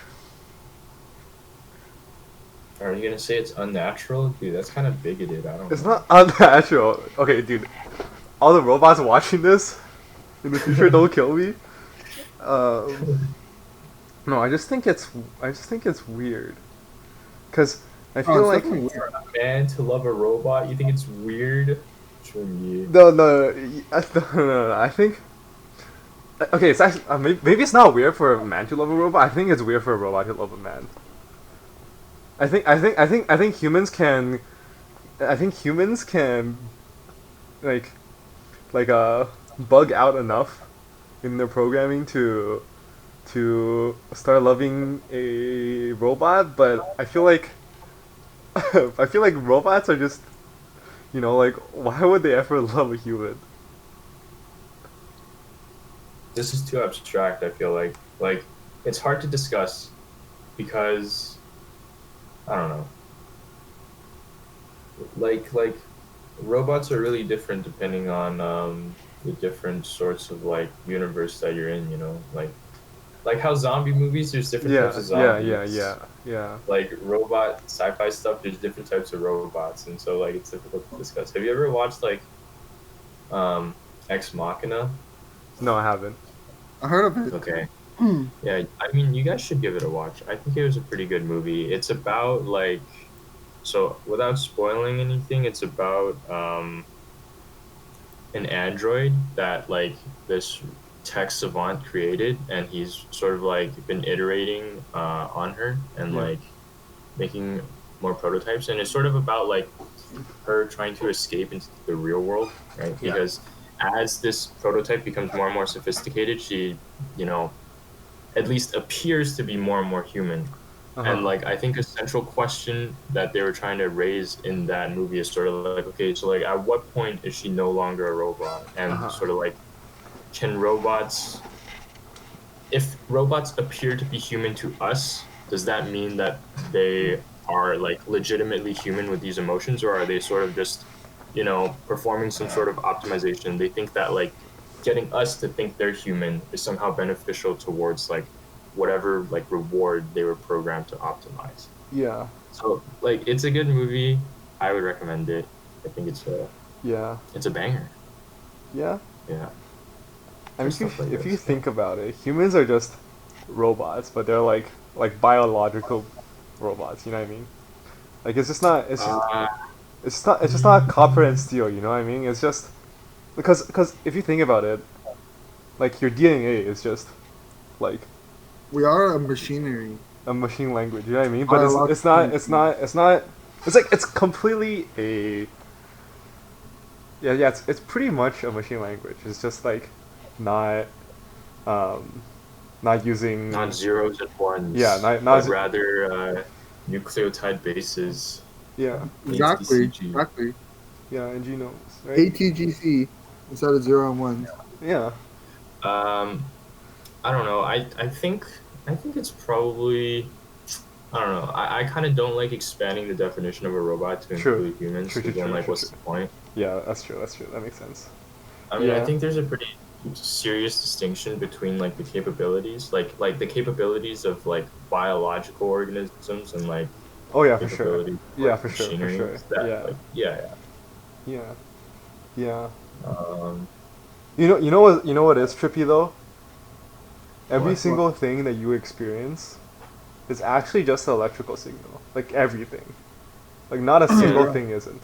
Are you gonna say it's unnatural? Dude, that's kind of bigoted. I don't it's know. not unnatural. Okay, dude, all the robots watching this in the future, don't kill me. Um, no, I just think it's weird, cause I Oh, feel it's like definitely weird. For a man to love a robot, you think it's weird? Chunyi. no. I think okay, it's actually maybe it's not weird for a man to love a robot. I think it's weird for a robot to love a man. I think humans can. I think humans can like like bug out enough in their programming to start loving a robot, but I feel like I feel like robots are just like why would they ever love a human? This is too abstract, I feel like. Like, it's hard to discuss because, I don't know. Like robots are really different depending on the different sorts of like universe that you're in, like how zombie movies, there's different types Yeah, of yeah, yeah, zombies. yeah, yeah. Like robot sci-fi stuff, there's different types of robots, and so like it's difficult to discuss. Have you ever watched like um Ex Machina? No, I haven't. I heard of it. Okay. Yeah, I mean, you guys should give it a watch. I think it was a pretty good movie. It's about like, so without spoiling anything, it's about an android that like this tech savant created, and he's sort of like been iterating on her and Yeah. like making more prototypes, and it's sort of about like her trying to escape into the real world, right? Yeah. Because as this prototype becomes more and more sophisticated, she, you know, at least appears to be more and more human. Uh And huh. like I think a central question that they were trying to raise in that movie is sort of like, okay, so like at what point is she no longer a robot? Uh And huh. sort of like, can robots, if robots appear to be human to us, does that mean that they are like legitimately human with these emotions, or are they sort of just, performing some sort of optimization? They think that like getting us to think they're human is somehow beneficial towards like whatever like reward they were programmed to optimize. Yeah. So like it's a good movie. I would recommend it. I think Yeah. it's a banger. Yeah. Yeah. I For mean, stuff like if you this. Yeah. think about it, humans are just robots, but they're like biological robots. You know what I mean? Like it's just not. Uh, It's just not copper and steel. You know what I mean? It's just because if you think about it, like your DNA is just like We are a machinery, a machine language. You know what I mean? But it's biological not. It's machine. not. It's not. It's like it's completely a yeah. It's pretty much a machine language. It's just like not um not Not using zeros and yeah ones, not but rather nucleotide bases, yeah Exactly, ATCG. exactly. yeah and genomes right ATGC instead of zero and ones. yeah I don't know. I think it's probably, I don't know. I kind of don't like expanding the definition of a robot to true include humans, true true because then true like true what's true the point? yeah that's true that makes sense I mean, I yeah think there's a pretty serious distinction between like the capabilities, like the capabilities of like biological organisms and like oh yeah capabilities of, yeah like for machinery. sure That yeah like yeah, yeah yeah yeah. you know what is trippy though every What? What? single thing that you experience is actually just an electrical signal like everything like not a Yeah. single thing isn't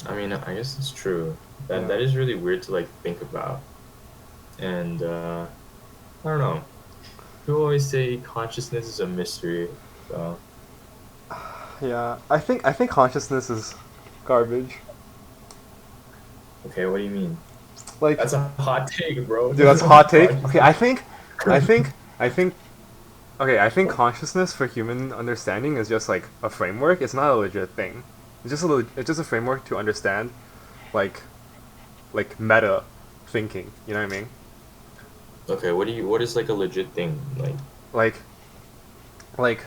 I mean, I guess it's true. That yeah that is really weird to like think about. And I don't know. People always say consciousness is a mystery. So Yeah, I think consciousness is garbage. okay, what do you mean? Like, That's a hot take, bro. dude, that's a hot take. Okay, Consciousness. I think, okay, I think consciousness for human understanding is just like a framework. It's not a legit thing. It's just a framework to understand, like, meta thinking. You know what I mean? Okay, what is like a legit thing? Like, Like, like,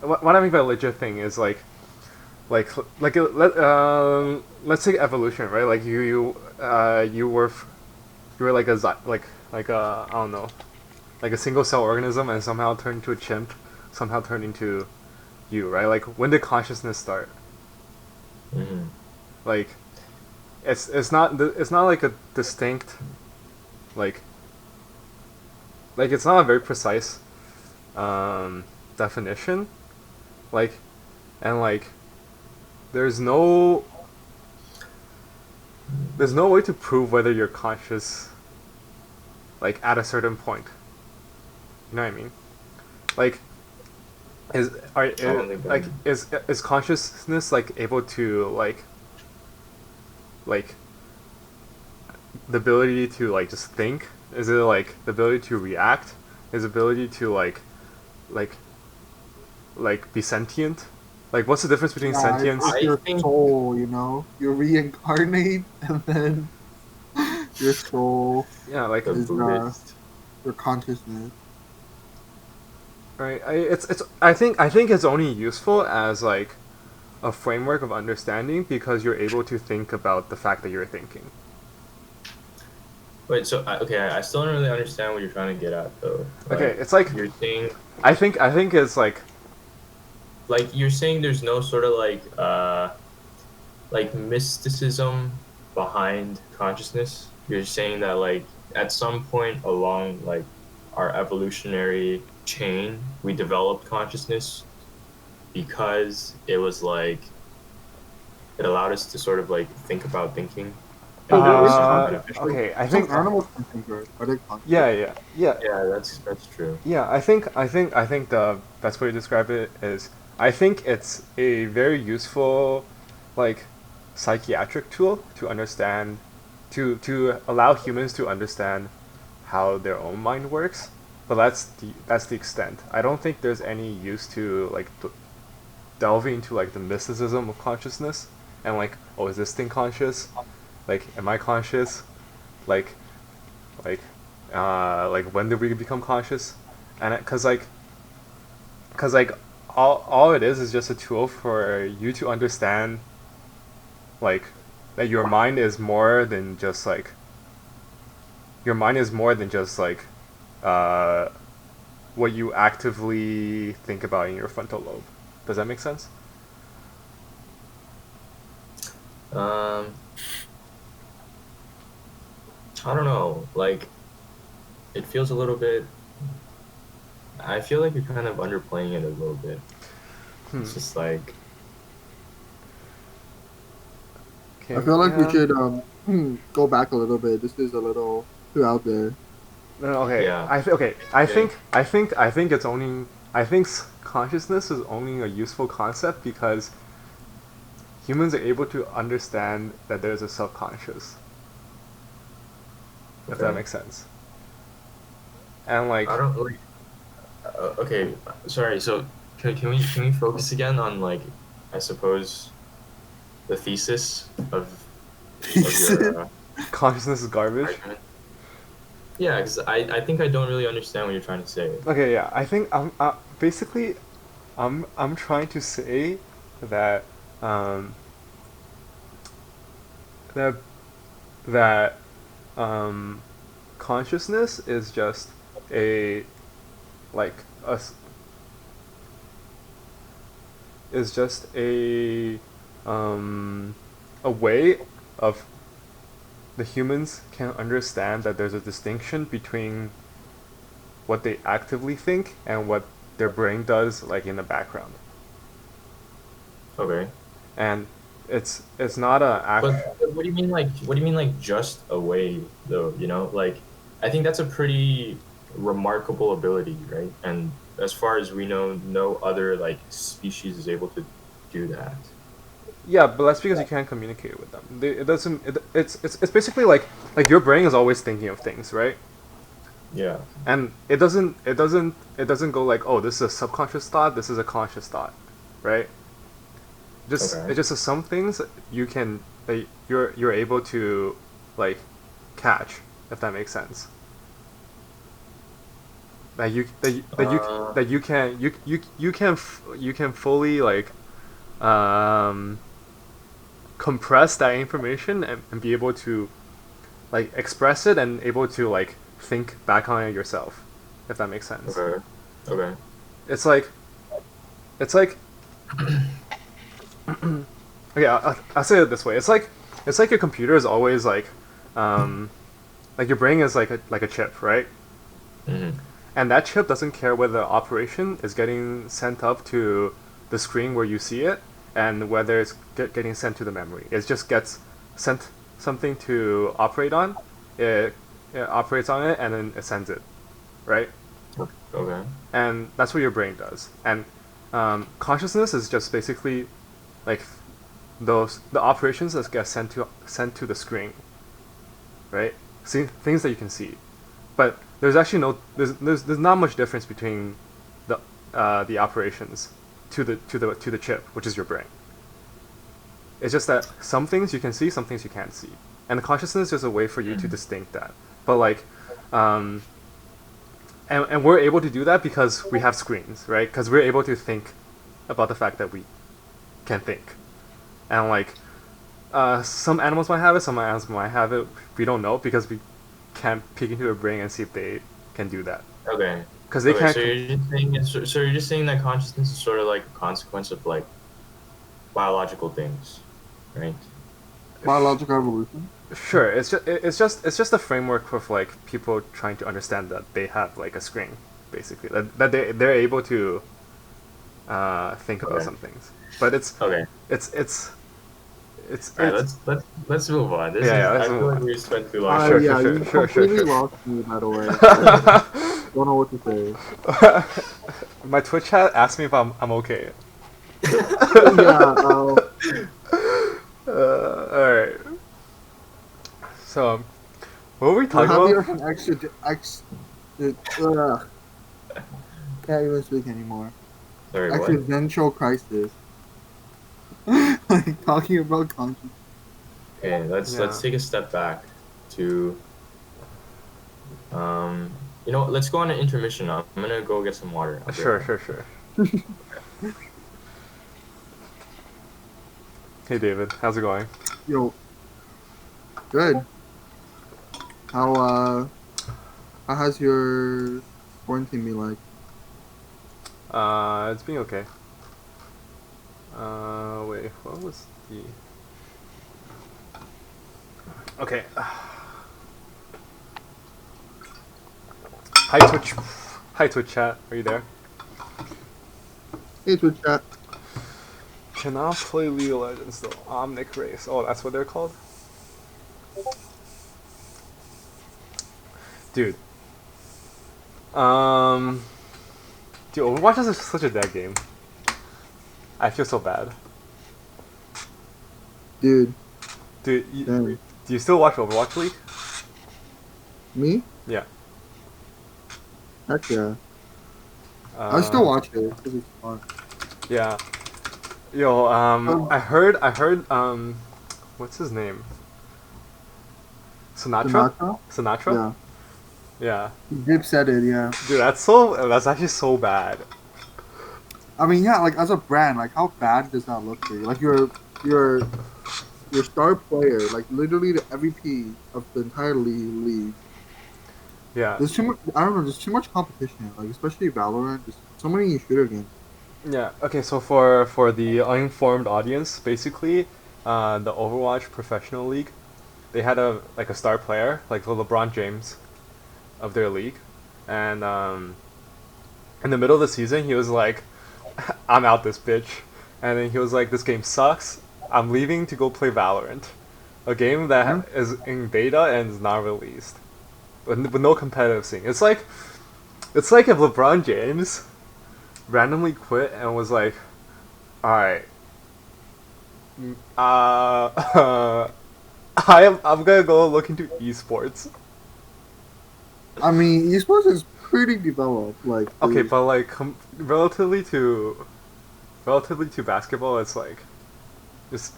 what I mean by legit thing is like let's take evolution, right? Like you were like like a I don't know, like a single cell organism and somehow turned into a chimp, somehow turned into you, right? Like when did consciousness start? mhm. Like it's not like a distinct like it's not a very precise um, definition. Like and like there's no there's no way to prove whether you're conscious like at a certain point. You know what I mean? Like I don't think that. is consciousness like able to like the ability to like just think? Is it like the ability to react? Is ability to like be sentient? Like what's the difference between Yeah, sentience? it's I your think soul, you know? You reincarnate and then your soul Yeah, like the is Buddhist. your consciousness. right. It's I think it's only useful as like a framework of understanding because you're able to think about the fact that you're thinking. Wait, so okay, I still don't really understand what you're trying to get at though. Okay, Like it's like you're saying, I think it's you're saying there's no sort of like mysticism behind consciousness. You're saying that like at some point along like our evolutionary chain, we developed consciousness because it was like it allowed us to sort of like think about thinking, and So that there was is somehow consciousness. beneficial. Like okay. I some think animals can think, right? Are they conscious? yeah. Yeah, that's true. Yeah, I think the best way to describe it is I think it's a very useful like psychiatric tool to understand to allow humans to understand how their own mind works. But that's the extent. I don't think there's any use to like delving into like the mysticism of consciousness and like, oh, is this thing conscious? Like, am I conscious? Like like like when did we become conscious? And cuz like all it is just a tool for you to understand like that your mind is more than just like your mind is more than just like uh what you actively think about in your frontal lobe. Does that make sense? Um, I don't know. Like it feels a little bit. I feel like you're kind of underplaying it a little bit. Hmm. It's just like I Okay, feel like we yeah. should go back a little bit. This is a little too out there. No, no, okay. yeah, Okay. okay. I think it's only. I think consciousness is only a useful concept because humans are able to understand that there's a subconscious. If that Okay. makes sense. And like, I don't like. Okay, sorry. So can we focus again on like I suppose the thesis of your consciousness is garbage. argument? Yeah, because I think I don't really understand what you're trying to say. Okay, yeah. I think I'm basically I'm trying to say that um that that um consciousness is just a like a s- is just um, a way of the humans can understand that there's a distinction between what they actively think and what their brain does like in the background. Okay. And it's not a act. But what do you mean like what do you mean like just a way though, you know? Like I think that's a pretty remarkable ability, right? And as far as we know, no other like species is able to do that. Yeah, but that's because you can't communicate with them. It doesn't. It's basically like your brain is always thinking of things, right? Yeah. And it doesn't go like, oh, this is a subconscious thought, this is a conscious thought, right? Just Okay. it's just some things you can that you're able to like catch, if that makes sense. Uh, You can fully like um compress that information and be able to like express it and able to like think back on it yourself, if that makes sense. okay. Okay. It's like it's like okay, I'll say it this way. It's like your computer is always um, like your brain is like a chip, right? Hmm. And that chip doesn't care whether the operation is getting sent up to the screen where you see it, and whether it's getting sent to the memory. It just gets sent something to operate on. It operates on it, and then it sends it, right? Okay. And that's what your brain does. And consciousness is just basically like the operations that get sent to the screen, right? See things that you can see, but there's actually no there's not much difference between the operations to the chip, which is your brain. It's just that some things you can see, some things you can't see, and the consciousness is a way for you to Mhm. distinct that. But like, um, and we're able to do that because we have screens, right? Because we're able to think about the fact that we can think, and like some animals might have it, some animals might have it. We don't know because we can't peek into their brain and see if they can do that. Okay. Because they Okay. can't. So you're just saying so you're just saying that consciousness is sort of like a consequence of like biological things, right? Biological evolution. Sure, it's just a framework of like people trying to understand that they have like a screen, basically that they're able to think about Okay. some things. But Okay. it's it's All right. it's Let's move on. This yeah, yeah, is let's I feel move like on. we spent too long Sure, talking sure, Yeah, about sure, you this. sure, sure, completely sure. lost me, by the way. I don't know what to say. My Twitch chat asked me if I'm okay. Yeah, All right. So, what were we you're talking having about? an can't even speak anymore. Sorry, what? Existential crisis. Like talking about consciousness. Okay, let's Yeah. take a step back to you know what, let's go on an intermission now. I'm gonna go get some water. I'll be right Sure, back. sure, sure. Hey, David, how's it going? Yo, good. How how has your quarantine been like? It's been okay. Wait, what was the? Okay. Hi Twitch. Hi Twitch chat. Are you there? Hey, Twitch chat. Cannot play League of Legends though. Omnic Race. Oh, that's what they're called. Dude. Um. Dude, Overwatch is such a dead game. I feel so bad. Dude, Dude, dang. do you still watch Overwatch League? Me? Yeah. Heck yeah. I Uh. still watch it because it's fun. Yeah. Yo. Um, I heard. What's his name? Sinatra. Sinatra? Sinatra. Yeah. Yeah. Dip said it, yeah. Dude, that's actually so bad. I mean, yeah, like as a brand, like how bad does that look for you? Like your your star player, like literally the MVP of the entire league. Yeah. There's too much. I don't know. There's too much competition. Like especially Valorant. There's so many shooter games. Yeah. Okay. So for the uninformed audience, basically, the Overwatch Professional League, they had a star player like the LeBron James of their league, and in the middle of the season he was like, "I'm out this bitch," and then he was like, "This game sucks. I'm leaving to go play Valorant, a game that Yeah. is in beta and is not released, with no competitive scene." It's like It's like if LeBron James randomly quit and was like, "All right, I'm gonna go look into esports." I mean, esports is pretty developed. Like, Okay, there's but like relatively to basketball, it's like just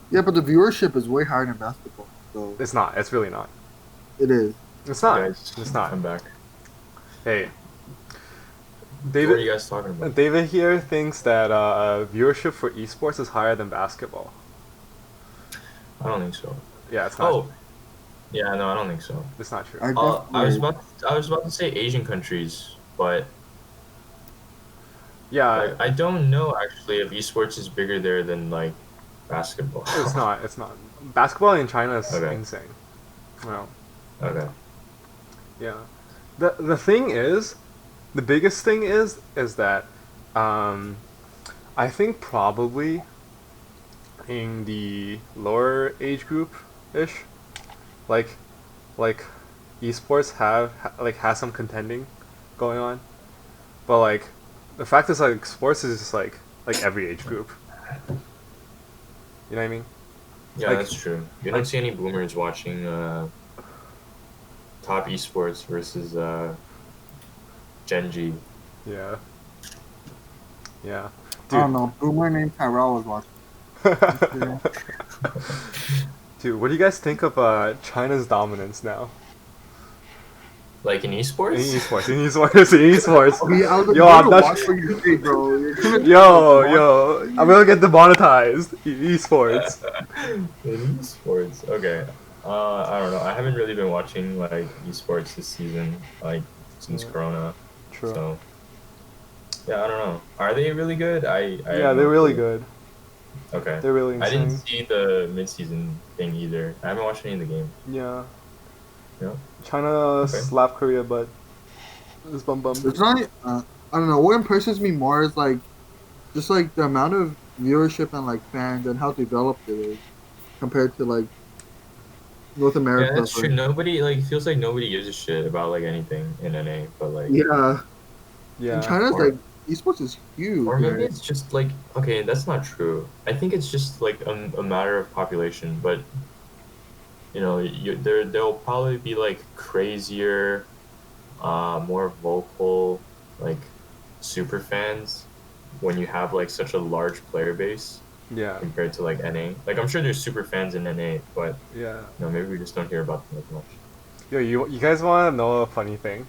yeah, but the viewership is way higher than basketball. So it's not. It's really not. it is. It's Hey not. guys, It's not. I'm back. Hey, What are David. you guys talking about? David here thinks that viewership for esports is higher than basketball. I don't think so. Yeah, it's not. Oh, yeah, no, I don't think so. It's not true. I I was definitely. about to say Asian countries, but Yeah, like I don't know actually if esports is bigger there than like basketball. it's not. It's not. Basketball in China is Okay. insane. Well, Okay. yeah. The thing is, the biggest thing is that, um, I think probably in the lower age group ish, like like esports like has some contending going on, but like the fact is like sports is just like every age group. You know what I mean? Yeah, Like that's true. You don't like see any boomers watching top esports versus Gen G. yeah, yeah, I dude. don't know. Boomer named Tyrell was watching. Just kidding. Dude, what do you guys think of China's dominance now Like in in esports? esports? In esports, in Oh, yeah, I esports. was like, Yo, you I'm better not. watch what you say, bro. You're gonna like Yo, launch. yo, I'm gonna get demonetized. Esports. In esports, okay. I don't know. I haven't really been watching like esports this season, like since Yeah, Corona. true. So yeah, I don't know. Are they really good? I Yeah, have they're no really clue. good. Okay. They're really I didn't insane. see the mid-season thing either. I haven't watched any of the games. Yeah, You know? China Okay. slapped Korea, but it's bum bum. It's not. I don't know. What impresses me more is like just like the amount of viewership and like fans and how developed it is compared to like North Yeah, America. that's true. But Nobody like feels like nobody gives a shit about like anything in NA, but like yeah, and Yeah, China's like or esports is huge, or maybe right? it's just like okay, that's not true. I think it's just like a matter of population, but there'll probably be like crazier, more vocal, like super fans when you have like such a large player base yeah, compared to like NA. Like I'm sure there's super fans in NA, but yeah. maybe we just don't hear about them as much. Yo, you guys want to know a funny thing?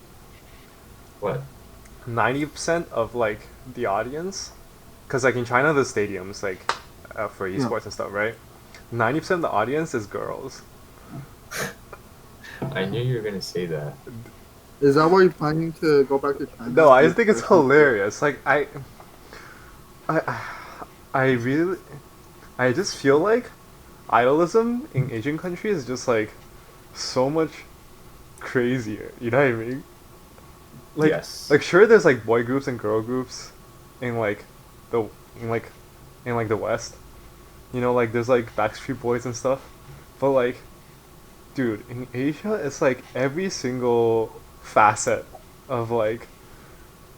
What? 90% of like the audience, because like in China the stadiums like for Yeah. esports and stuff, right? 90% of the audience is girls. I knew you were gonna say that. Is that why you're planning to go back to China No, I to just think it's start esports? hilarious. Like I, I really, I just feel like idolism in Asian countries is just like so much crazier. You know what I mean? Like, Yes. like sure, there's like boy groups and girl groups in like the in like in like the West. You know, like there's like Backstreet Boys and stuff. But like, dude, in Asia, it's like every single facet of like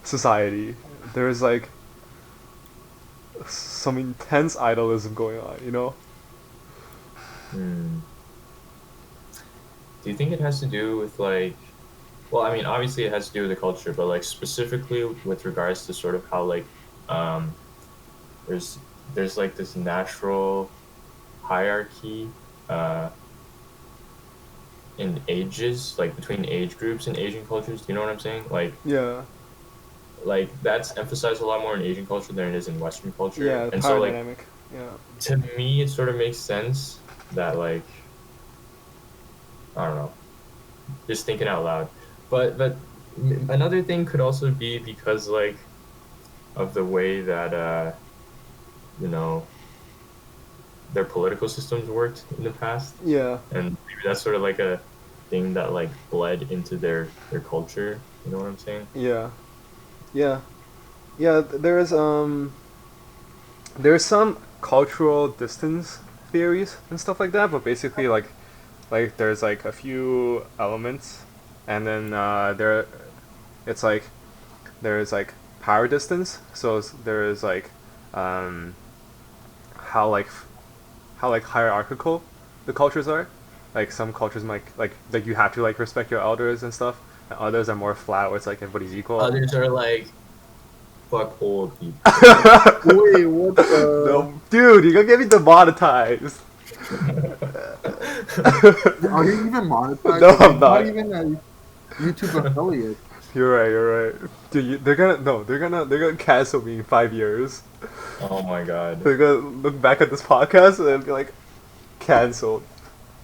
society. There's like some intense idolism going on. You know? Hmm. Do you think it has to do with like? Well, I mean, obviously it has to do with the culture, but like specifically with regards to sort of how like um there's there's like this natural hierarchy uh in ages, like between age groups in Asian cultures. Do you know what I'm saying? Yeah. Like that's emphasized a lot more in Asian culture than it is in Western culture. Yeah. And so Power like dynamic. Yeah. to me it sort of makes sense that like I don't know, just thinking out loud. But another thing could also be because like of the way that you know their political systems worked in the past, Yeah. and maybe that's sort of like a thing that like bled into their culture. You know what I'm saying? Yeah. Yeah. Yeah. There's some cultural distance theories and stuff like that, but basically like there's like a few elements and then it's like there's like power distance. So there is like um, how like how like hierarchical the cultures are. Like some cultures might like you have to like respect your elders and stuff. And others are more flat where it's like everybody's equal. Others are like, fuck old people. Wait, what the? No, dude, you're gonna get me demonetized. Are you even monetized? No, Like, I'm you're not. even a YouTube affiliate. You're right. You're right. Dude, they're gonna no. They're gonna cancel me in 5 years. Oh my god. They're gonna look back at this podcast and be like, canceled.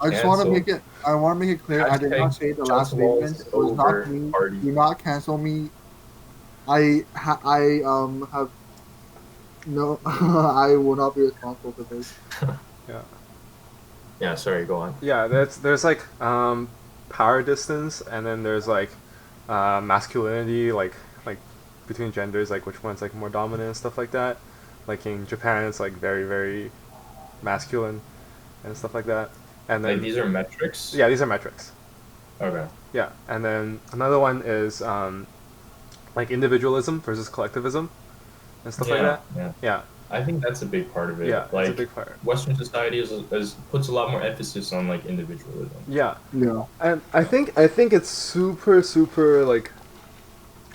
I just want to Cancel. make it. I want to make it clear. I did Hashtag not say the last just walls statement. It was not over me. party. Do not cancel me. I have no. I will not be responsible for this. Yeah. Yeah, sorry, go on. Yeah. There's like power distance, and then there's like masculinity, like between genders, like which one's like more dominant and stuff like that. Like in Japan, it's like very very masculine and stuff like that. And then Like these are metrics? yeah, these are metrics. Okay. Yeah, and then another one is like individualism versus collectivism and stuff like that. Yeah. Yeah, I think that's a big part of it. yeah, it's a Like big part. Western society is puts a lot more emphasis on like individualism. Yeah, Yeah. and I think it's super super like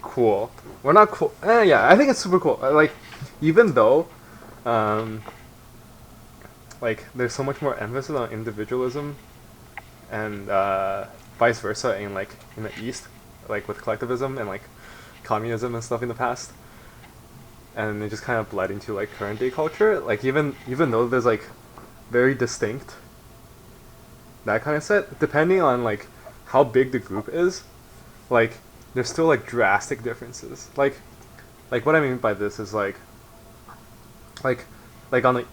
cool. We're not cool. Yeah, I think it's super cool. Like even though, um, like there's so much more emphasis on individualism, and vice versa in the East, like with collectivism and like communism and stuff in the past, and it just kind of bled into like current day culture. Like even though there's like very distinct that kind of set, depending on like how big the group is, like there's still like drastic differences. Like what I mean by this is like like on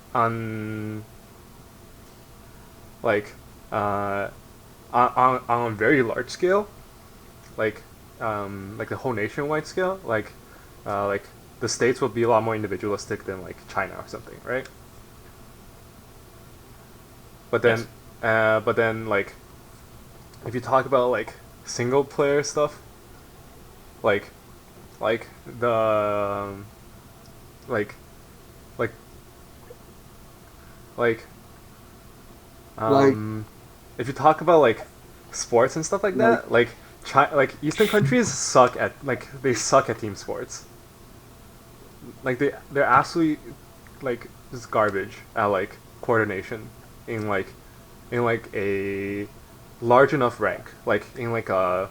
like on a very large scale, like the whole nationwide scale, like the states will be a lot more individualistic than like China or something, right? But then, Yes. but then like if you talk about like single player stuff, like like the like like like Like- if you talk about like sports and stuff like that, like like Eastern countries suck at they suck at team sports. Like they're absolutely like just garbage at like coordination in like a large enough rank, like in like a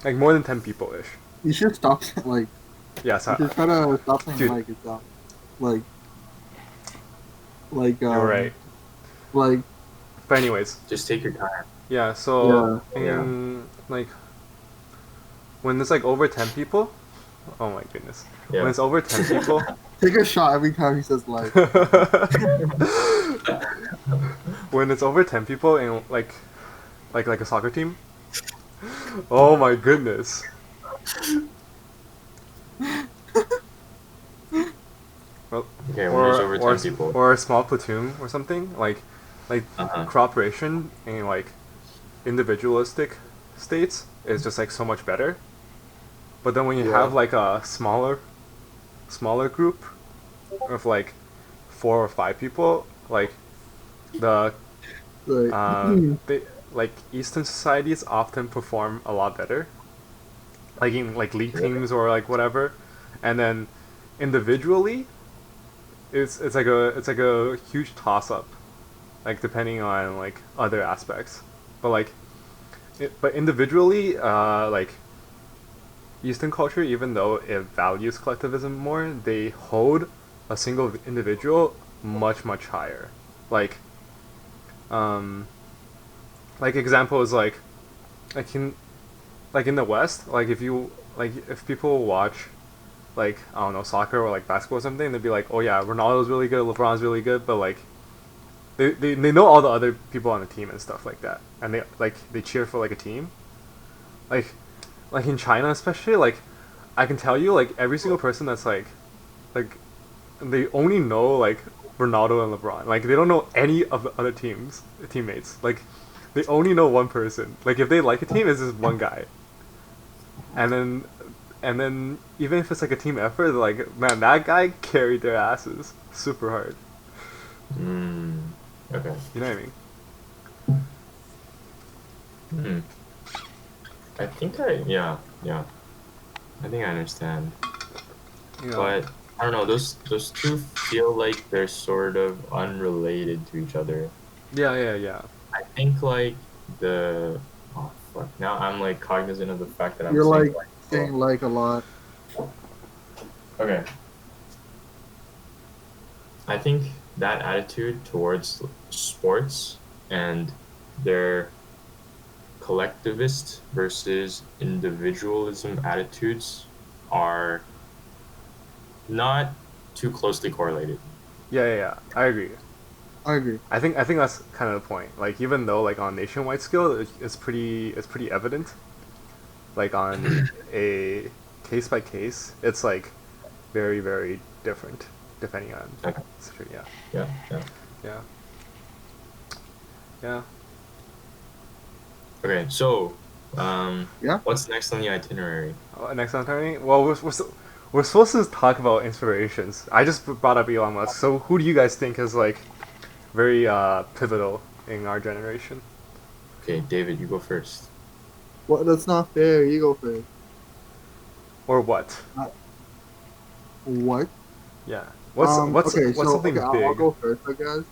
like more than 10 people ish. You should stop. Like, Yeah, you so should try to stop saying Dude. like it's like like you're right. like But anyways, Just take your time. yeah. So Yeah. in like when it's like over 10 people, oh my goodness. Yeah. When it's over 10 people, take a shot every time he says like. when it's over 10 people in like a soccer team, oh my goodness. Well, Okay, when there's over 10 people. or a small platoon or something like Uh-huh. cooperation in like individualistic states is just like so much better. But then when you Yeah. have like a smaller group of like 4 or 5 people, like the Like, they like Eastern societies often perform a lot better, like in like league Really? teams or like whatever, and then individually, it's like a huge toss up, like depending on like other aspects, but but individually, like Eastern culture, even though it values collectivism more, they hold a single individual much higher, like um like example is like in the West, like if people watch like I don't know soccer or like basketball or something, they'd be like, oh yeah, Ronaldo's really good, LeBron's really good, but like they know all the other people on the team and stuff like that, and they cheer for like a team, like in China especially, like I can tell you like every single person that's like they only know like Ronaldo and LeBron, like they don't know any of the other teammates, like they only know one person. Like if they like a team, it's just one guy. And then even if it's like a team effort, they're like, man, that guy carried their asses super hard. Mm. Okay. You know what I mean? Hmm. Yeah. I think I understand. You know? But I don't know, those two feel like they're sort of unrelated to each other. Yeah. I think like the oh fuck. Now I'm like cognizant of the fact that I'm You're saying like like saying oh. like a lot. Okay. I think that attitude towards sports and their collectivist versus individualism attitudes are not too closely correlated. Yeah. I agree. I agree. I think that's kind of the point. Like even though like on nationwide scale, it's pretty evident. Like on a case by case, it's like very different depending on Okay. yeah Yeah. yeah yeah. Okay, so Yeah. what's next on the itinerary? Next on turning. Well, we're supposed to talk about inspirations. I just brought up Elon Musk. So who do you guys think is like very pivotal in our generation, Okay, David, you go first. Well, that's not fair. You go first. or what? Uh, what? Yeah. What's Okay, something I'll big? go first, I guess.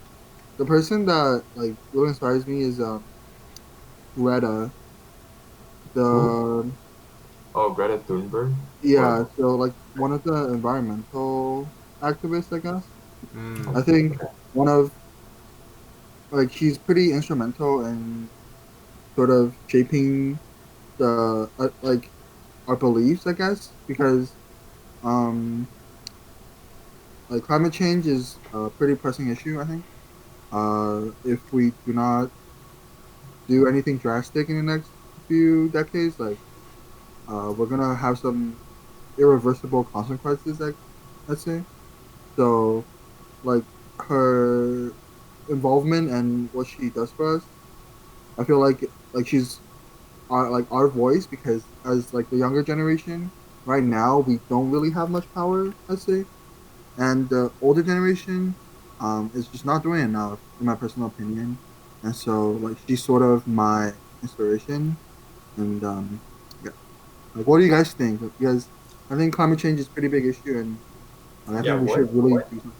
The person that like really inspires me is Greta. Who? The Oh, Greta Thunberg? Yeah, Or so like one of the environmental activists, I guess. I Mm. think okay. one of like she's pretty instrumental in sort of shaping the like our beliefs, I guess, because um like climate change is a pretty pressing issue, I think. If we do not do anything drastic in the next few decades, like we're gonna have some irreversible consequences, like let's say. So like her involvement and what she does for us, I feel like she's our voice because as like the younger generation, right now we don't really have much power, I'd say, and the older generation is just not doing enough in my personal opinion, and so like she's sort of my inspiration, and yeah, like what do you guys think? Because I think climate change is a pretty big issue, and I Yeah, think we what should really what do something.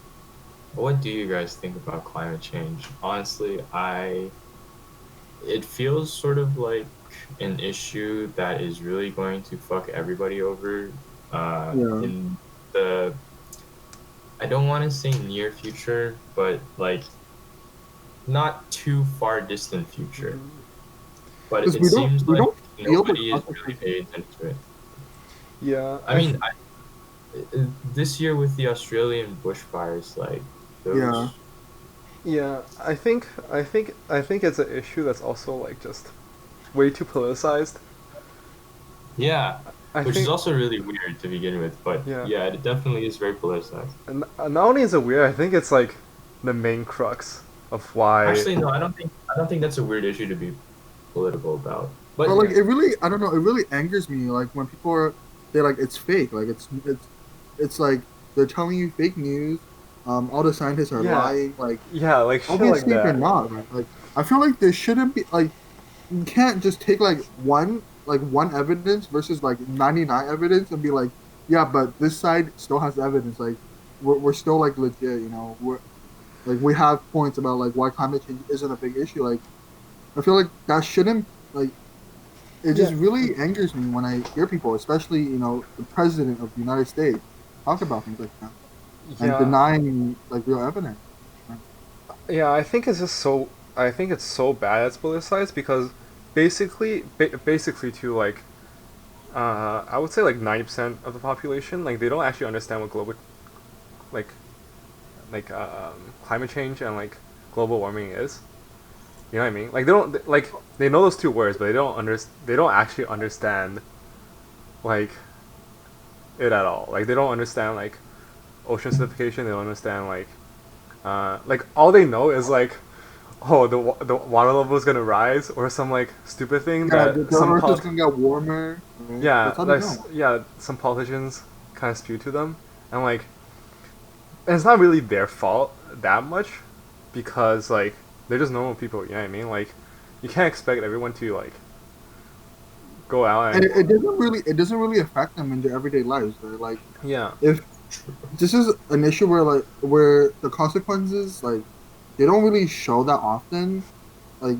what do you guys think about climate change? Honestly, I it feels sort of like an issue that is really going to fuck everybody over Yeah. in the I don't want to say near future, but like not too far distant future. Mhm. But Because it seems we like don't feel the nobody is really consequences. paying attention to it. Yeah, I mean, this year with the Australian bushfires, like Yeah, those, I think it's an issue that's also like just way too politicized. yeah, I which is think also really weird to begin with. But yeah, yeah, it definitely is very politicized. and not only is it weird, I think it's like the main crux of why. Actually, no, I don't think that's a weird issue to be political about. but But like Yeah, it really, I don't know, it really angers me. Like when people are, they're like it's fake. Like it's like they're telling you fake news. All the scientists are yeah, lying. Like yeah, like shit like obviously they're that. not, right? Like I feel like there shouldn't be like you can't just take like one evidence versus like 99 evidence and be like, yeah, but this side still has evidence. Like we're still like legit. We're like we have points about like why climate change isn't a big issue. Like I feel like that shouldn't like it Yeah, just really angers me when I hear people, especially the president of the United States, talk about things like that and yeah, denying like real evidence. Right? yeah. I think it's just so. I think it's so bad it's politicized because basically to like I would say like 90% of the population like they don't actually understand what global like climate change and like global warming is. You know what I mean? Like they know those two words, but they don't actually understand like it at all. Like they don't understand like ocean acidification. They don't understand like all they know is like oh, the water level is gonna rise, or some like stupid thing Yeah, that the Earth is gonna get warmer, right? yeah, That's how they that's know. yeah, some politicians kind of spew to them, and like, and it's not really their fault that much, because like they're just normal people. You know what I mean? Like, you can't expect everyone to like go out And and it doesn't really affect them in their everyday lives, right? Like yeah, if this is an issue where the consequences they don't really show that often. Like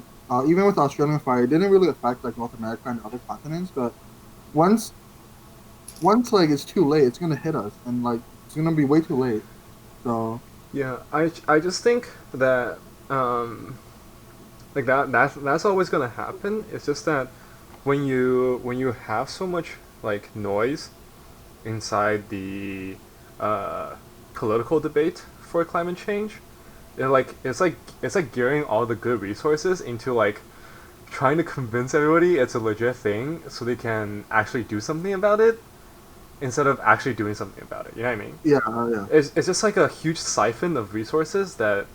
even with the Australian fire, it didn't really affect like North America and other continents. But once once it's too late, it's gonna hit us, and it's gonna be way too late. So yeah. I just think that um like that's always gonna happen. It's just that when you have so much like noise inside the uh, political debate for climate change, it's like gearing all the good resources into like trying to convince everybody it's a legit thing so they can actually do something about it instead of actually doing something about it. You know what I mean? yeah, yeah, It's just like a huge siphon of resources that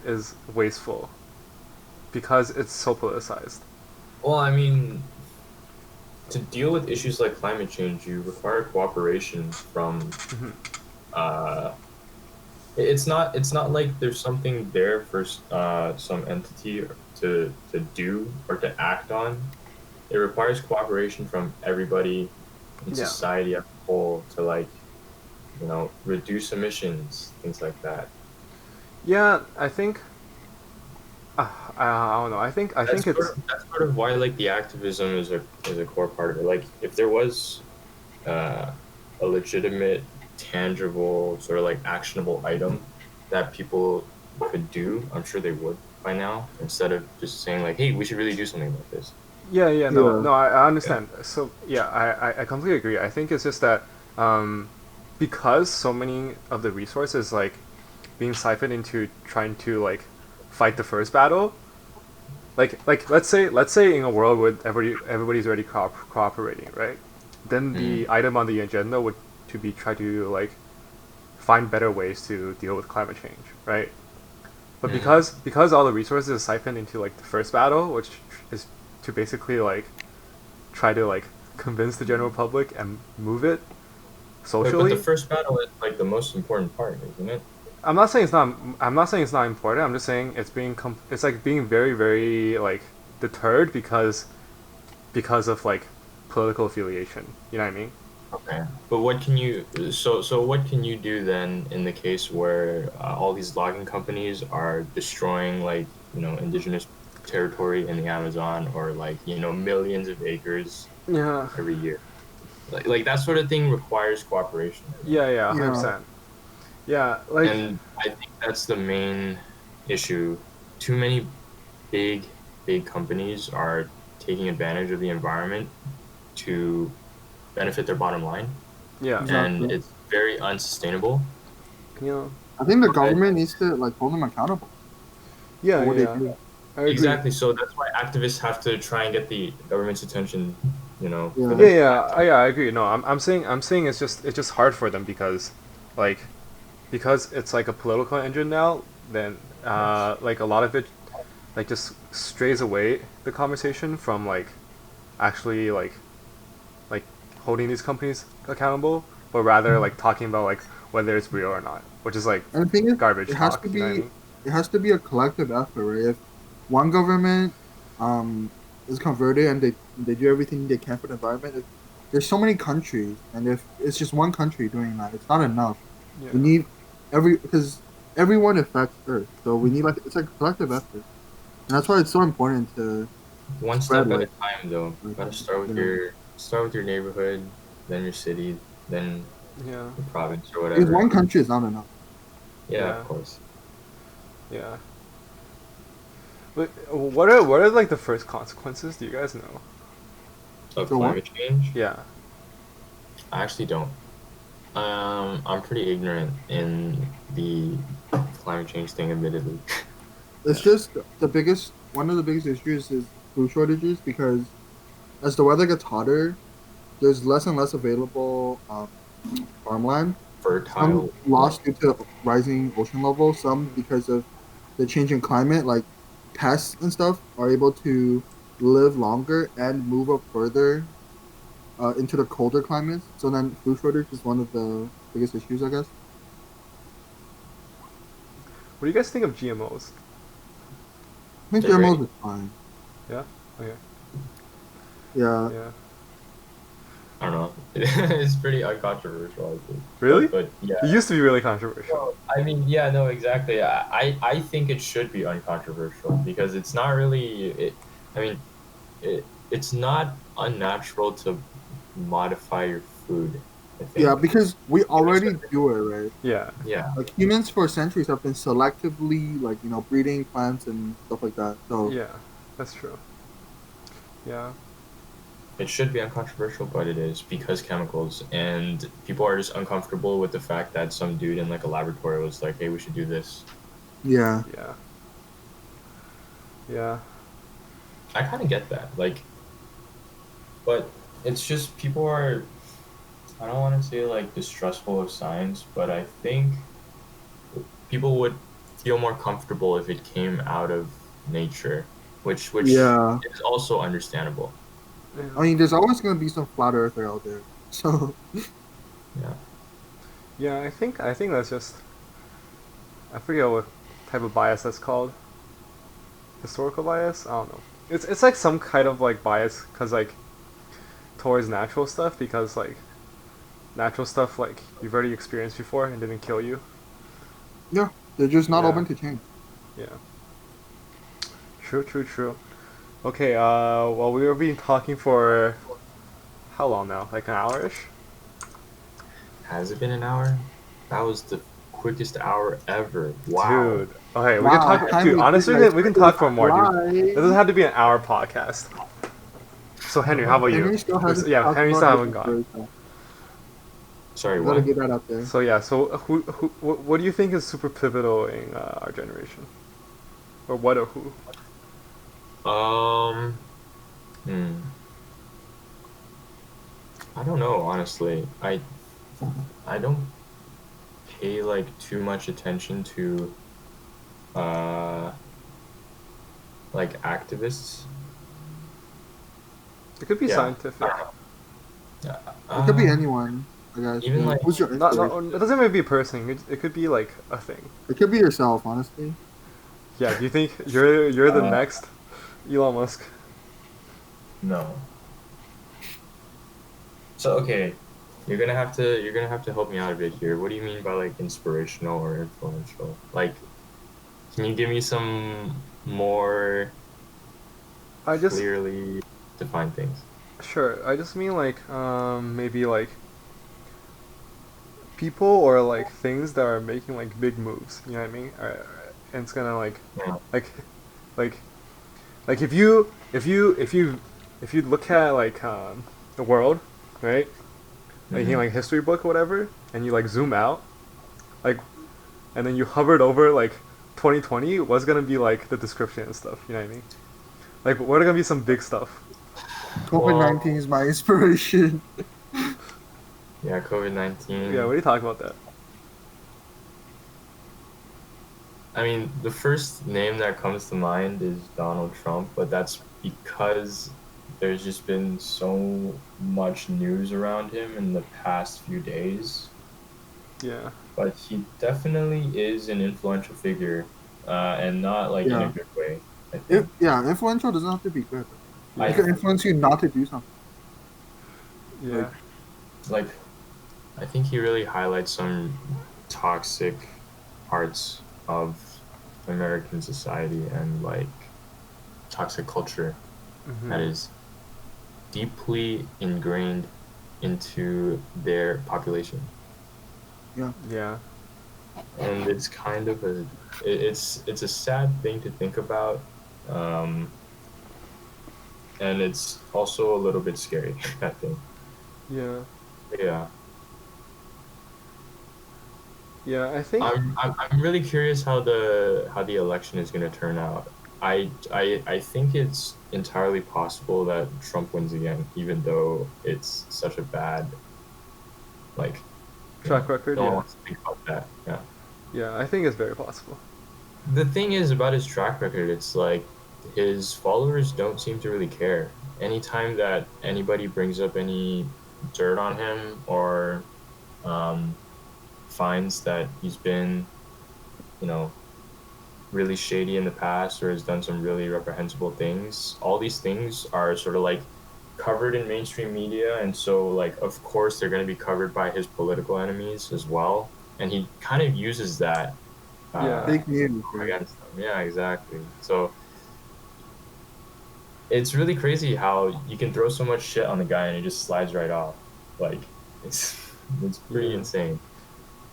is wasteful because it's so politicized. Well, I mean, to deal with issues like climate change, you require cooperation from Hmm. uh it's not like there's something there for some entity to do or to act on. It requires cooperation from everybody in Yeah. society as a whole to like, reduce emissions, things like that. Yeah, I think I don't know. I think it's That's sort of why like the activism is a core part of it. Like if there was uh, a legitimate, tangible, sort of like actionable item that people could do, I'm sure they would by now, instead of just saying like, "Hey, we should really do something about this." yeah, yeah, yeah, no, I Yeah. understand. So yeah, I completely agree. I think it's just that um, because so many of the resources like being siphoned into trying to like fight the first battle, like let's say in a world where everybody's already cooperating, right? Then the Mm. item on the agenda would to be try to like find better ways to deal with climate change, right? But Mm. because all the resources are siphoned into like the first battle, which is to basically like try to like convince the general public and move it But the socially. first battle is like the most important part, isn't it? I'm not saying it's not. I'm not saying it's not important. I'm just saying it's being. It's like being very, very like deterred because of like political affiliation. You know what I mean? Okay. But what can you so what can you do then in the case where all these logging companies are destroying like, indigenous territory in the Amazon or like, millions of acres Yeah. every year? Like that sort of thing requires cooperation, I think. Yeah. Yeah. 100%. yeah. Yeah. Like. And I think that's the main issue. Too many big, big companies are taking advantage of the environment to benefit their bottom line, Yeah. and Exactly. it's very unsustainable. You know. I think the But government needs to hold them accountable Yeah. for what they Yeah. do. I agree. exactly, so that's why activists have to try and get the government's attention, for Yeah. Yeah, them to Yeah. act on. Yeah. I agree. No. I'm saying it's just hard for them like because it's like a political engine now. Then like a lot of it like just strays away the conversation from like actually like holding these companies accountable, but rather like talking about like whether it's real or not, which is like and the thing is, garbage it has talk. to You know what I be mean? it has to be a collective effort, right? If one government is converted and they do everything they can for the environment, there's so many countries, and if it's just one country doing that, it's not enough. Yeah. We need because everyone affects Earth, so we need it's like a collective effort, and that's why it's so important to One spread step at a time, though. like Gotta start with yeah. your neighborhood, then your city, then Yeah. your province or Because whatever. one country is not enough. Yeah, of Yeah. course. Yeah. But what are like the first consequences? Do you guys know? Of So what? climate change, Yeah. I actually don't. I'm pretty ignorant in the climate change thing, admittedly. It's Yeah. just one of the biggest issues is food shortages because as the weather gets hotter, there's less and less available farmland. Some Fertile lost land. due to rising ocean levels, some because of the changing climate. Like pests and stuff are able to live longer and move up further into the colder climates. So then food shortage is one of the biggest issues, I guess. What do you guys think of GMOs? I think They're great. GMOs is fine. Yeah. Okay. Yeah, Yeah. I don't know. It's pretty uncontroversial, I think. Really? But yeah. It used to be really controversial. Well, I mean, yeah, no, exactly. I think it should be uncontroversial because it's not really. I mean, it's not unnatural to modify your food. I yeah, think. because we Give it already some- do it, right? Yeah. Yeah, Like humans for centuries have been selectively like breeding plants and stuff like that. So Yeah. That's true. Yeah. it should be uncontroversial, but it is because chemicals and people are just uncomfortable with the fact that some dude in like a laboratory was like, "Hey, we should do this." yeah, Yeah. Yeah. I kind of get that, like, but it's just people are. I don't want to say like distrustful of science, but I think people would feel more comfortable if it came out of nature, which yeah. is also understandable. Yeah. I mean, there's always gonna be some flat earther out there. So Yeah. Yeah. I think that's just I forget what type of bias that's called. Historical bias? I don't know. It's like some kind of like bias because like towards natural stuff because like natural stuff like you've already experienced before and didn't kill you. yeah, they're just not Yeah. open to change. Yeah. True. True. True. Okay. Well, we were been talking for how long now? Like an hour-ish? Has it been an hour? That was the quickest hour ever. Wow. Dude. Okay, we can Wow, talk. time Dude, with you honestly, guys we can flew talk for more, dude. It by. doesn't have to be an hour podcast. So Henry, how about you? Henry still hasn't Yeah, talked Henry about still his haven't gone. inspiration. Sorry, I gotta what? get that out there. So yeah, so what do you think is super pivotal in our generation, or what or who? Um, hmm. I don't know, honestly. I don't pay like too much attention to uh like activists. It could be Yeah. scientific. Yeah. It could be anyone, I guess. Even But like who's your Not inspiration? it doesn't even be a person. It could be like a thing. It could be yourself, honestly. Yeah. Do you think you're the uh next Elon Musk? no. So okay, you're gonna have to help me out a bit here. What do you mean by like inspirational or influential? Like, can you give me some more I just clearly defined things? sure. I just mean like maybe like people or like things that are making like big moves. You know what I mean? And it's gonna Yeah. like like like if you look at like the world, right? Like in Mm-hmm. like history book or whatever, and you like zoom out, like, and then you hovered over like 2020, what's gonna be like the description and stuff? You know what I mean? Like, what are gonna be some big stuff? COVID-19 Well, is my inspiration. yeah, COVID Yeah, what 19. are you talking about that? I mean, the first name that comes to mind is Donald Trump, but that's because there's just been so much news around him in the past few days. Yeah, But he definitely is an influential figure, and not like in a Yeah. good way, I think. Yeah, influential doesn't have to be good. It I yeah, could influence you not to do something. Like, yeah, like I think he really highlights some toxic parts of American society and like toxic culture that mhm, is deeply ingrained into their population. yeah. yeah, And it's kind of it's a sad thing to think about. Um, and it's also a little bit scary, I think. yeah, Yeah. yeah. I think I'm really curious how the election is going to turn out. I think it's entirely possible that Trump wins again, even though it's such a bad, like, track record. no one Yeah, wants to think about that. Yeah. yeah. I think it's very possible. the thing is about his track record, it's like his followers don't seem to really care. Anytime that anybody brings up any dirt on him or um, finds that he's been, you know, really shady in the past or has done some really reprehensible things, all these things are sort of like covered in mainstream media. And so, like, of course, they're going to be covered by his political enemies as well. And he kind of uses that Yeah. Fake news, right? against them. Yeah, exactly. So it's really crazy how you can throw so much shit on the guy and he just slides right off. Like it's it's pretty Yeah. insane.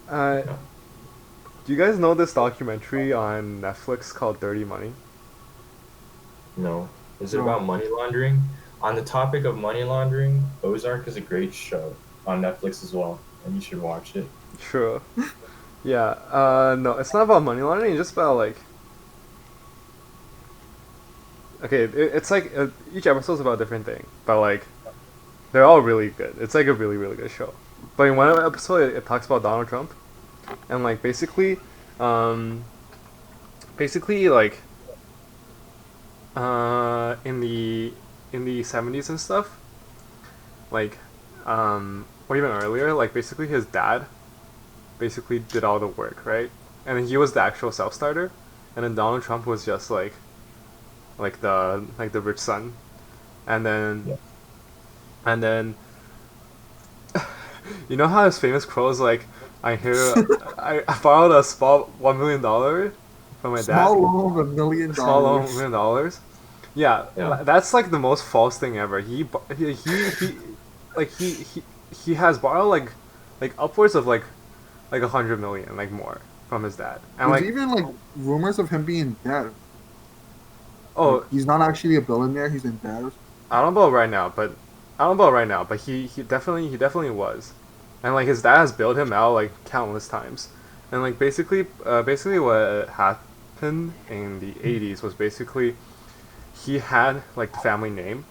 Uh, Yeah. do you guys know this documentary on Netflix called Dirty Money? No. Is it No. about money laundering? On the topic of money laundering, Ozark is a great show on Netflix as well, and you should watch it. Sure. Yeah. No, it's not about money laundering. It's just about like, okay, it's like each episode's about a different thing, but like they're all really good. It's like a really really good show. But in one episode, it talks about Donald Trump, and like um, basically like in the 70s and stuff, like or even earlier, like basically his dad basically did all the work, right? And then he was the actual self starter, and then Donald Trump was just like the rich son, and then Yeah. and then you know how his famous quote is like, I hear I borrowed a small $1 million from my dad, Small loan of small loan of $1 million. $1 million. Yeah, Yeah. that's like the most false thing ever. Like he has borrowed like upwards of like 100 million, like more from his dad, and There's like even like rumors of him being dead. Like oh he's not actually a billionaire. He's in debt. Or something. I don't know about right now, but I don't know about right now, but he definitely was, and like his dad has bailed him out like countless times, and like basically what happened in the 80s was basically he had like the family name,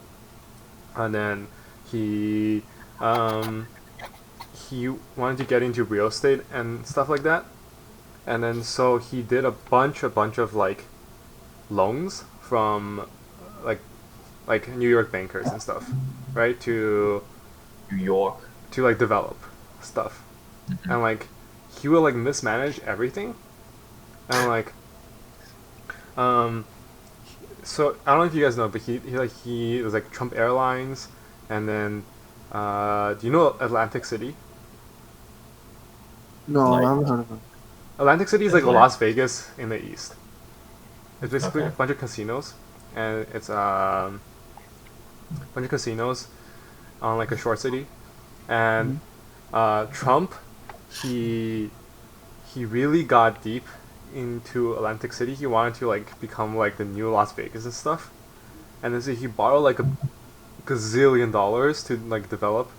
and then he um he wanted to get into real estate and stuff like that, and then so he did a bunch of like loans from like New York bankers and stuff, right? New York. To like develop stuff, and like he will like mismanage everything, and like um so I don't know if you guys know, but he was like Trump Airlines, and then do you know Atlantic City? No, I Like haven't heard of him. Atlantic City is like Atlanta. Las Vegas in the east. It's basically a Okay. bunch of casinos, and it's a bunch of casinos on like a short city, and Mhm. Trump, he he really got deep into Atlantic City. He wanted to like become like the new Las Vegas and stuff, and then so he borrowed like a gazillion dollars to like develop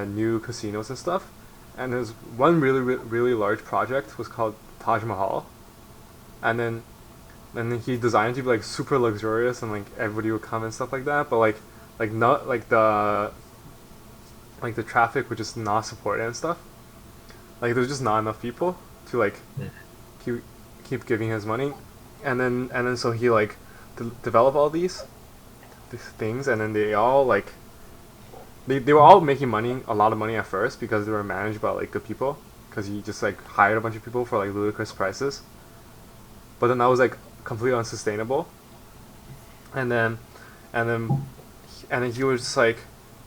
new casinos and stuff. And there's one really large project was called Taj Mahal, and then he designed it to be like super luxurious and like everybody would come and stuff like that. But like not like the traffic would just not support it and stuff. Like there's just not enough people to like Mm. keep keep giving his money, and then so he like develop all these things, and then they all like they were all making money, a lot of money at first because they were managed by like good people, because he just like hired a bunch of people for like ludicrous prices. But then that was like completely unsustainable, and then and then and then he would just like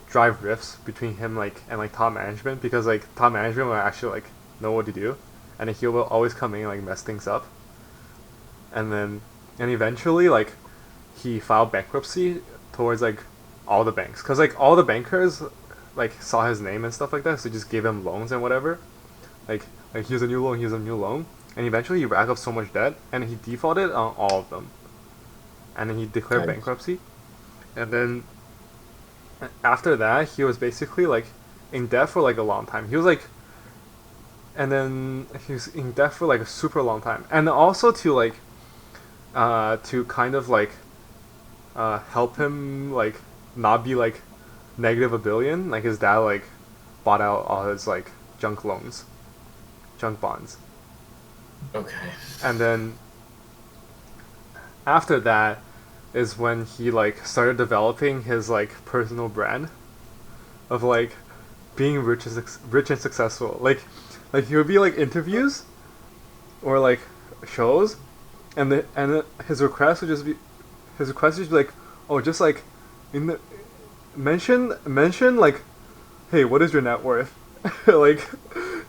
drive rifts between him like and like top management, because like top management would actually like know what to do, and then he will always come in and like mess things up, and then and eventually like he filed bankruptcy towards like all the banks, because like all the bankers like saw his name and stuff like that, so just gave him loans and whatever, like here's a new loan, here's a new loan, and eventually he racked up so much debt and he defaulted on all of them, and then he declared Nice. bankruptcy, and then after that he was basically like in debt for like a long time. He was like, and then he was in debt for like a super long time, and also to kind of like help him like not be like negative a billion. Like his dad like bought out all his like junk loans, junk bonds, Okay. and then after that is when he like started developing his like personal brand of like being rich and successful. Like he would be like interviews or like shows, and his request would just be like, oh, just like in the mention like, hey, what is your net worth? Like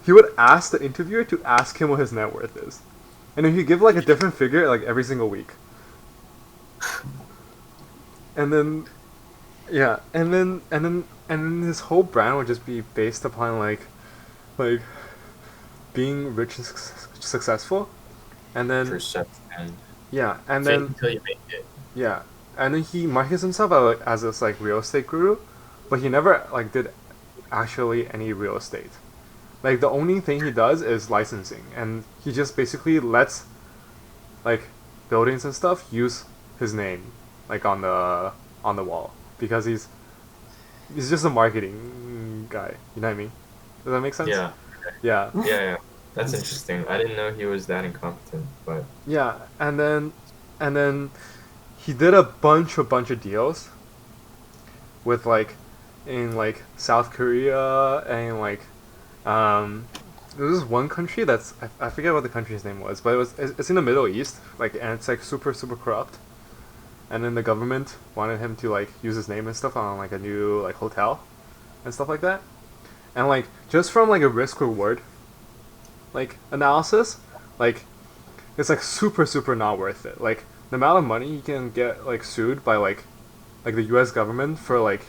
he would ask the interviewer to ask him what his net worth is, and then he'd give like a different figure like every single week, and then yeah, and then his whole brand would just be based upon like being rich and successful, and then Perception. yeah, and Fake then until you make it. yeah, and then he markets himself as this like real estate guru, but he never like did actually any real estate. Like the only thing he does is licensing, and he just basically lets like buildings and stuff use his name like on the wall because he's just a marketing guy. You know what I mean? Does that make sense? Yeah. Yeah. Yeah, yeah. That's interesting. I didn't know he was that incompetent, but Yeah, and then he did a bunch of deals with like in like South Korea and like um there was this one country that's I forget what the country's name was, but it's in the Middle East, like, and it's like super corrupt. And then the government wanted him to like use his name and stuff on like a new like hotel and stuff like that. And like just from like a risk reward like analysis, like it's like super not worth it. Like the amount of money you can get like sued by like the U.S. government for like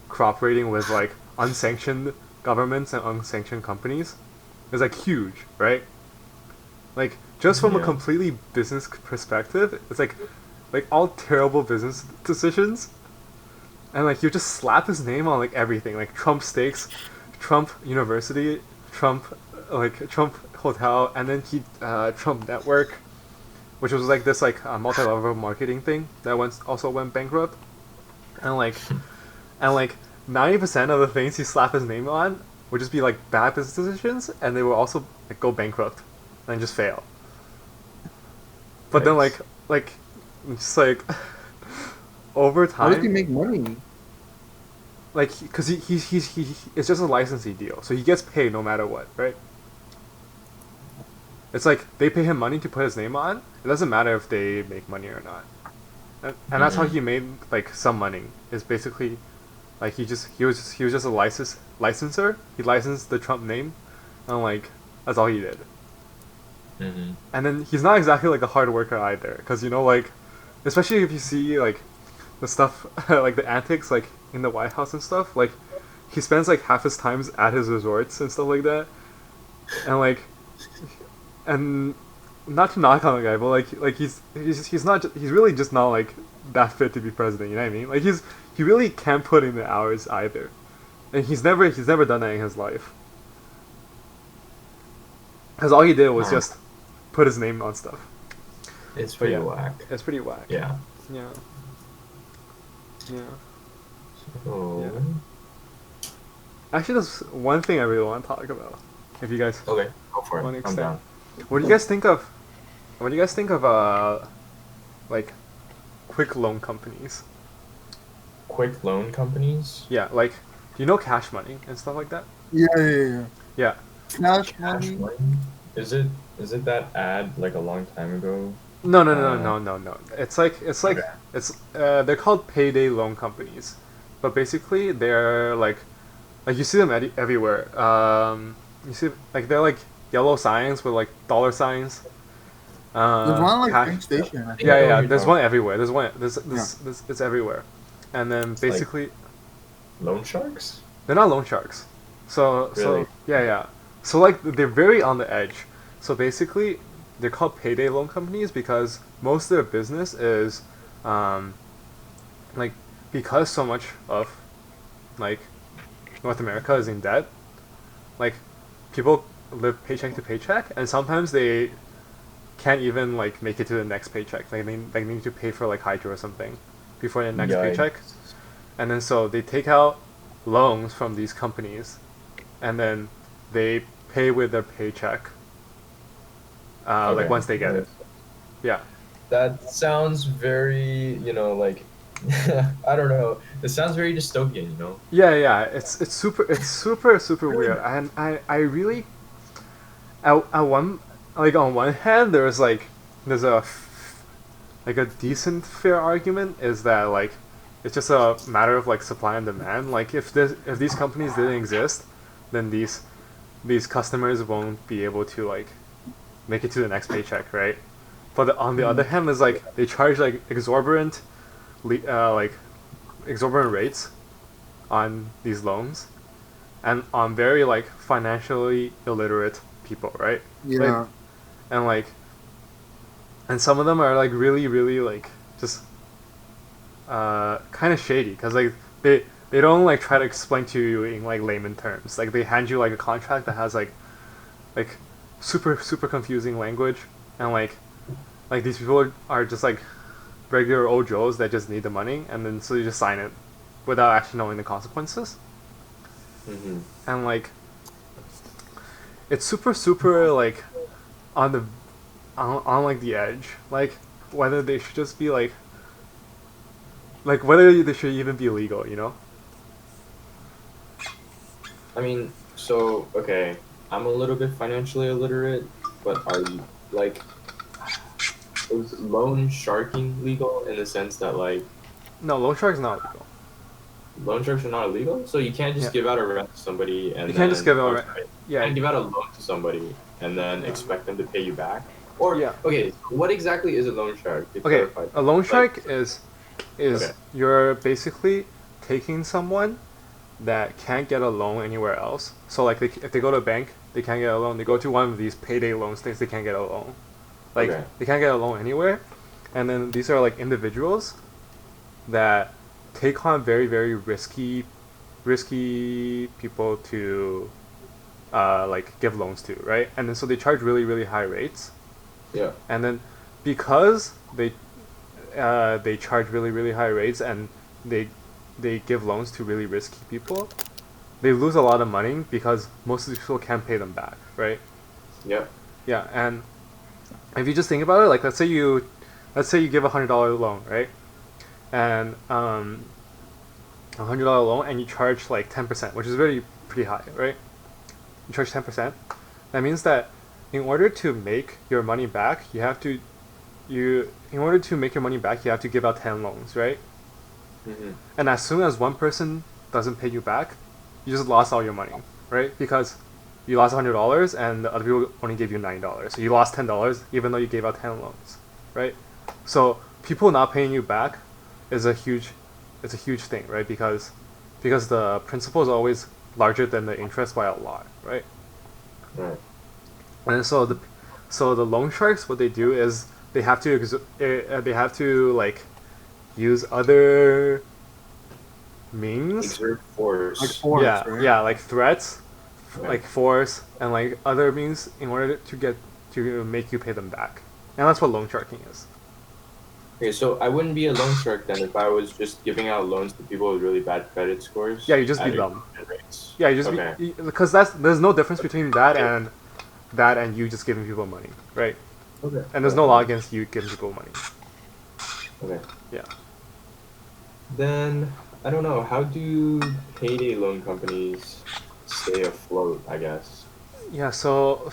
cooperating with like unsanctioned governments and unsanctioned companies is like huge, right? Like just from a yeah. completely business perspective, it's like all terrible business decisions, and like you just slap his name on like everything, like Trump Steaks, Trump University, Trump like Trump Hotel, and then Trump Network, which was like this like multi-level marketing thing that went bankrupt, and like and like 90% of the things he slapped his name on would just be like bad business decisions, and they will also like go bankrupt and just fail. But then Yikes. like just like over How does he time, make money? like because he it's just a licensing deal, so he gets paid no matter what, right? It's like they pay him money to put his name on. It doesn't matter if they make money or not, and that's how Mm-hmm. he made like some money. Is basically like he was just a licensor. He licensed the Trump name, and like that's all he did. Mm-hmm. And then he's not exactly like a hard worker either, because you know like, especially if you see like the stuff like the antics like in the White House and stuff, like he spends like half his times at his resorts and stuff like that, and like and not to knock on the guy, but like he's not he's really just not like that fit to be president. You know what I mean? Like he really can't put in the hours either, and he's never done that in his life. Because all he did was Huh. just put his name on stuff. It's But pretty yeah, whack. it's pretty whack. Yeah. Yeah. Yeah. Oh. Yeah. Actually, there's one thing I really want to talk about. If you guys Okay, go for want to it. I'm extend, down. what do you guys think of? What do you guys think of like quick loan companies? Quick loan companies. Yeah, like do you know Cash Money and stuff like that? Yeah. Yeah. Cash Cash money. money. Is it that ad like a long time ago? No. It's like Okay. it's they're called payday loan companies, but basically they're like you see them everywhere. You see like they're like yellow signs with like dollar signs. There's one like Cash. train station. I I think think. I know what Yeah. you're There's talking one everywhere. Yeah. It's everywhere, and then It's like basically loan sharks. they're not loan sharks. Really? Yeah. So like they're very on the edge. So basically, they're called payday loan companies because most of their business is, um, like because so much of like North America is in debt. Like people live paycheck to paycheck, and sometimes they can't even like make it to the next paycheck. Like they need to pay for like hydro or something before the next paycheck, Yikes. and then so they take out loans from these companies, and then they pay with their paycheck. Like Okay. once they get That it, makes sense. yeah. That sounds very, like I don't know. It sounds very dystopian, you know? Yeah, yeah, it's super weird, and I really at one like on one hand there's like a decent fair argument is that like it's just a matter of like supply and demand. Like if these companies didn't exist, then these customers won't be able to like make it to the next paycheck, right? But on the other Mm. hand, is like they charge like like exorbitant rates on these loans and on very like financially illiterate people, right? Like Yeah. and like and some of them are like really like just kind of shady because like they don't like try to explain to you in like layman terms. Like they hand you like a contract that has like super confusing language and like these people are just like regular old Joes that just need the money and then so you just sign it without actually knowing the consequences. Hmm. And like it's super like on the on like the edge. Like whether they should just be like whether they should even be legal, you know? I mean, so okay, I'm a little bit financially illiterate, but are you like is loan sharking legal in the sense that like No, loan shark is not legal. loan sharks are not illegal? So you can't Yeah, just give out a rent to somebody you and can't just give then it. I'm Right. sorry, you Yeah, can't give out a loan to somebody and then yeah, expect them to pay you back? Or yeah. okay, so what exactly is a loan shark to Okay, clarify a that? loan Like shark okay, is you're basically taking someone that can't get a loan anywhere else. So like if they go to a bank, they can't get a loan. They go to one of these payday loans things, they can't get a loan. Like okay, they can't get a loan anywhere. And then these are like individuals that take on very risky people to like give loans to, right? And then so they charge really high rates. yeah, And then because they charge really high rates and they they give loans to really risky people, they lose a lot of money because most of these people can't pay them back, right? yeah, Yeah, and if you just think about it, like let's say you give $100 loan, right? And $100 loan and you charge like 10%, which is very pretty high, right? You charge 10%. That means that in order to make your money back, you in order to make your money back, you have to give out 10 loans, right? hmm, And as soon as one person doesn't pay you back, you just lost all your money, right? Because you lost $100 and the other people only gave you $90. So you lost $10 even though you gave out 10 loans, right? So people not paying you back is a huge it's a huge thing, right? Because the principal is always larger than the interest by a lot, right? right, And so the loan sharks, what they do is they have to like use other means. exert Like force, force, Yeah, right? yeah, like threats, right? like force, and like other means in order to get to make you pay them back. And that's what loan sharking is. Okay, so I wouldn't be a loan shark then if I was just giving out loans to people with really bad credit Yeah, scores you just be at dumb. exorbitant rates. Yeah, you just Okay. be because there's no difference between that and you just giving people money, right? Okay. And there's no law against you giving people money. Okay. Yeah. Then I don't know. How do payday loan companies stay afloat? I guess. Yeah, so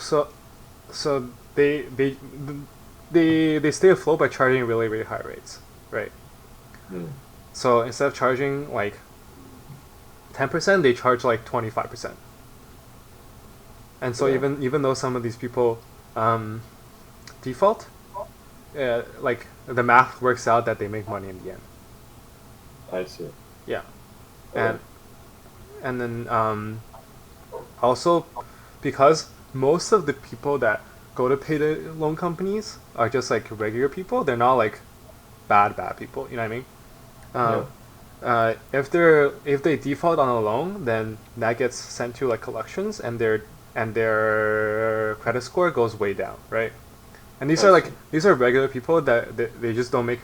they stay afloat by charging really high rates, right? Hmm. So instead of charging like 10%, they charge like 25%. And so Okay. even though some of these people um, default, like the math works out that they make money in the end. I see. Yeah, Okay. and and then also because most of the people that go to payday loan companies are just like regular people. They're not like bad people. You know what I mean? Yeah. If they default on a loan, then that gets sent to like collections, and their credit score goes way down, right? And I see. these are regular people that they just don't make,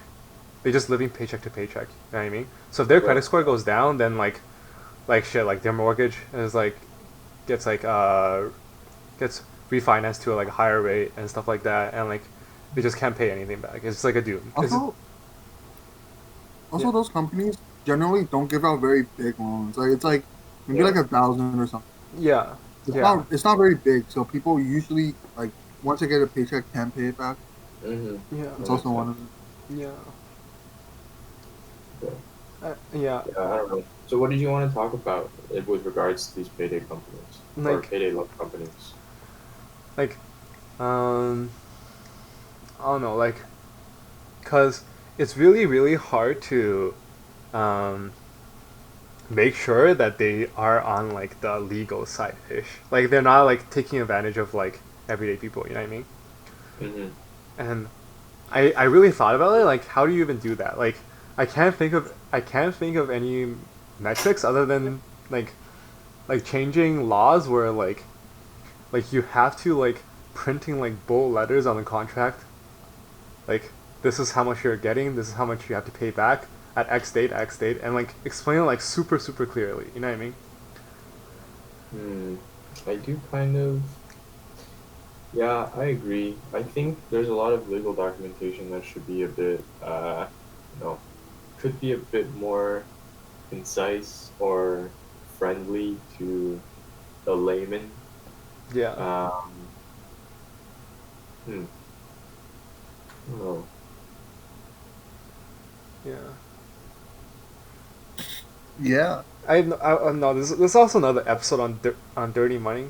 they just living paycheck to paycheck. You know what I mean? So if their Yeah. credit score goes down, then like shit, like their mortgage is like gets like gets refinanced to like a higher rate and stuff like that, and like they just can't pay anything back. It's like a doom. Also, Yeah. those companies generally don't give out very big loans. Like it's like maybe Yeah. like 1,000 or something. Yeah, It's yeah, not very big. So people usually like once they get a paycheck can pay it back. Mm-hmm. yeah, It's That makes also one sense. of them. yeah, Yeah. yeah. Yeah, I don't know. So what did you want to talk about with regards to these payday companies or Like, payday loan companies? like, um, I don't know, like, cause it's really, really hard to, um, make sure that they are on like the legal side ish. Like they're not like taking advantage of like everyday people. You know what I mean? Mm-hmm. And I really thought about it. Like, how do you even do that? Like, I can't think of any metrics other than like changing laws where like you have to like printing like bold letters on the contract. Like, this is how much you're getting. This is how much you have to pay back at X date, and like explain it like super super clearly. You know what I mean? Hmm. I do kind of. Yeah, I agree. I think there's a lot of legal documentation that should be a bit, no, could be a bit more concise or friendly to the layman. Yeah. Um, hmm. Oh, Yeah. Yeah. No. This is also another episode on on dirty money.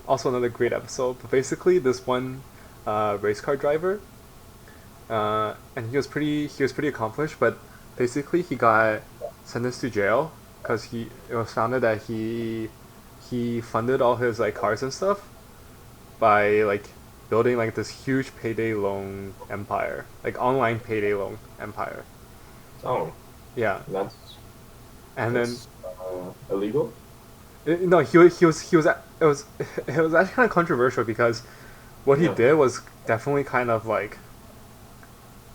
Also another great episode. But basically, this one race car driver, and he was pretty accomplished. But basically, he got sentenced to jail because he it was founded that he funded all his like cars and stuff by like building like this huge payday loan empire, like online payday loan empire. oh, Yeah, that's and then illegal. no, he was it was it was actually kind of controversial because what he Yeah, did was definitely kind of like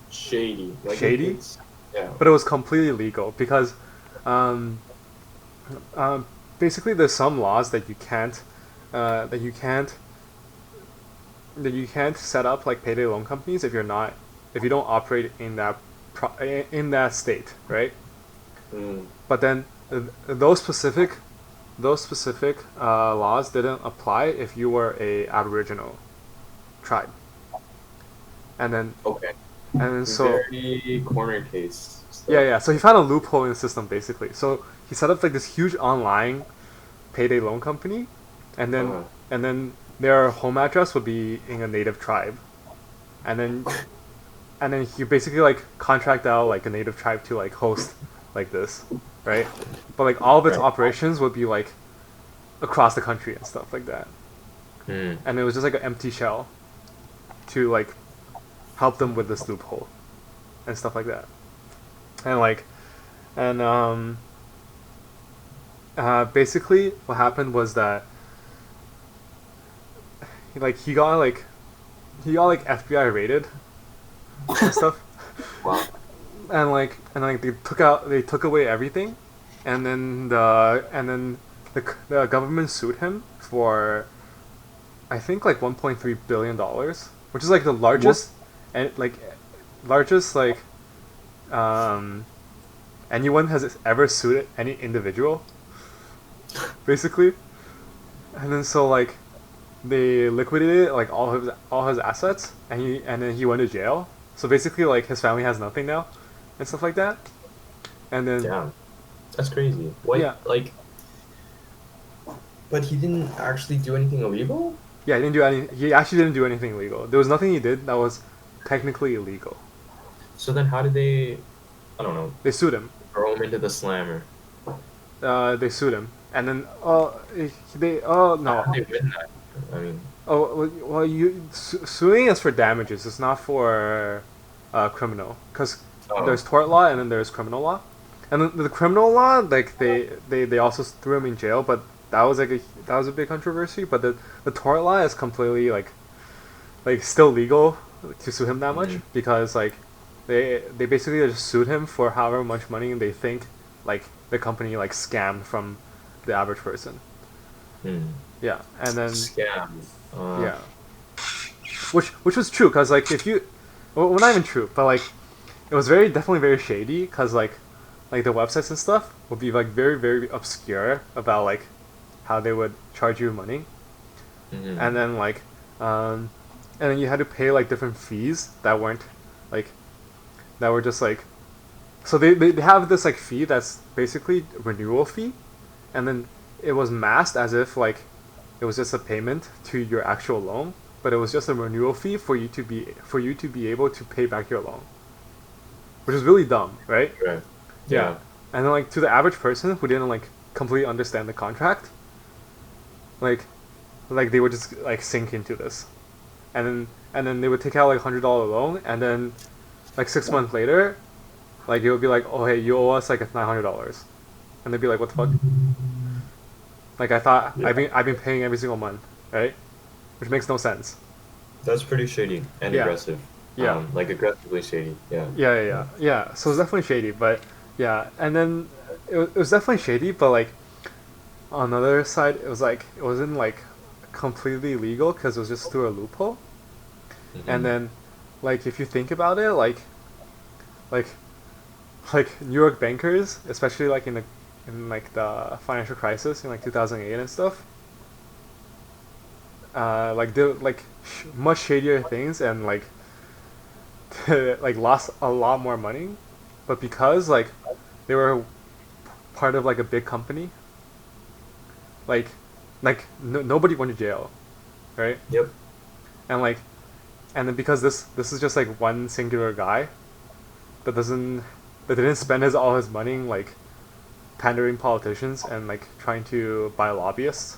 shady. Like shady, it's yeah. but it was completely legal because um, um, basically there's some laws that you can't uh, that you can't that you can't set up like payday loan companies if you don't operate in in that state, right? Mm, But then those specific laws didn't apply if you were a Aboriginal tribe, and then okay. and then so Very corner case yeah, stuff. yeah. So he found a loophole in the system basically. So he set up like this huge online payday loan company, and then Uh-huh. their home address would be in a native tribe, and then he basically like contract out like a native tribe to like host like this, right? But like all of its Right. operations would be like across the country and stuff like that, Hmm. and it was just like an empty shell to like help them with this loophole and stuff like that, and like and basically what happened was that like he got like FBI raided and stuff, Wow. and like they took away everything, and then the government sued him for I think like 1.3 billion dollars, which is like the What? largest and like largest like um anyone has ever sued any individual basically, and then so like they liquidated like all his assets, and then he went to jail. So basically, like his family has nothing now, and stuff like that. And then Damn. That's crazy. What yeah, like but he didn't actually do anything illegal? yeah, he didn't do any. He actually didn't do anything illegal. There was nothing he did that was technically illegal. So then how did they I don't know, They sued him. throw him into the slammer? They sued him, and then they How no did they win that? I mean, well suing is for damages. It's not for criminal because oh, there's tort law and then there's criminal law, and the criminal law like they also threw him in jail, but that was a big controversy. But the tort law is completely like still legal to sue him that much mhm. because like they basically just sued him for however much money they think like the company like scammed from the average person. Hmm. Yeah, and then Scam. yeah, which was true because like if you, well not even true, but like it was definitely very shady because like the websites and stuff would be like very obscure about like how they would charge you money, Mm-hmm. and then like and then you had to pay like different fees that weren't like that were just like so they have this like fee that's basically renewal fee, and then it was masked as if like it was just a payment to your actual loan, but it was just a renewal fee for you to be able to pay back your loan, which is really dumb, right? Right. Yeah. Yeah. And then like to the average person who didn't like completely understand the contract, like they would just like sink into this, and then they would take out like $100 loan, and then like 6 months later, like it would be like, oh hey, you owe us like $900, and they'd be like, what the fuck? Like I thought Yeah. I've been paying every single month, right? Which makes no sense. That's pretty shady and Yeah. aggressive. Yeah. Like aggressively shady. Yeah. Yeah. So it's definitely shady, but yeah, and then it was definitely shady, but like on the other side, it was like it wasn't like completely legal because it was just through a loophole. Mm-hmm. And then, like if you think about it, like like New York bankers, especially like in like the financial crisis in like 2008 and stuff, like did like much shadier things and like like lost a lot more money, but because like they were part of like a big company, like nobody went to jail, right? Yep. And like and then because this is just like one singular guy that didn't spend all his money like pandering politicians and like trying to buy lobbyists.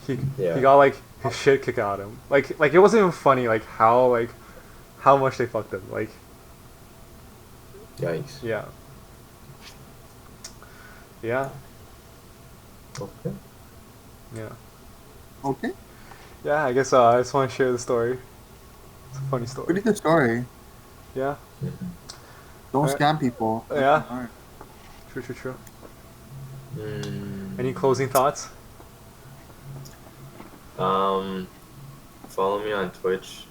He Yeah. he got like his shit kicked out of him. Like it wasn't even funny like how much they fucked him. Like Yikes. yeah. Yeah. Okay. Yeah. Okay. Yeah, I guess I just want to share the story. It's a funny story. Pretty good story. Yeah. Don't Alright. scam people. Yeah. Alright. True. Mm, Any closing thoughts? follow me on Twitch.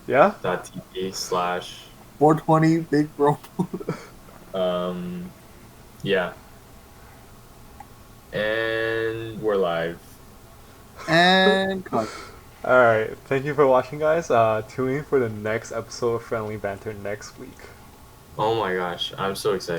Yeah? .tv slash 420 big bro. yeah. And we're live. And cut. Alright, thank you for watching, guys. Tune in for the next episode of Friendly Banter next week. Oh my gosh, I'm so excited.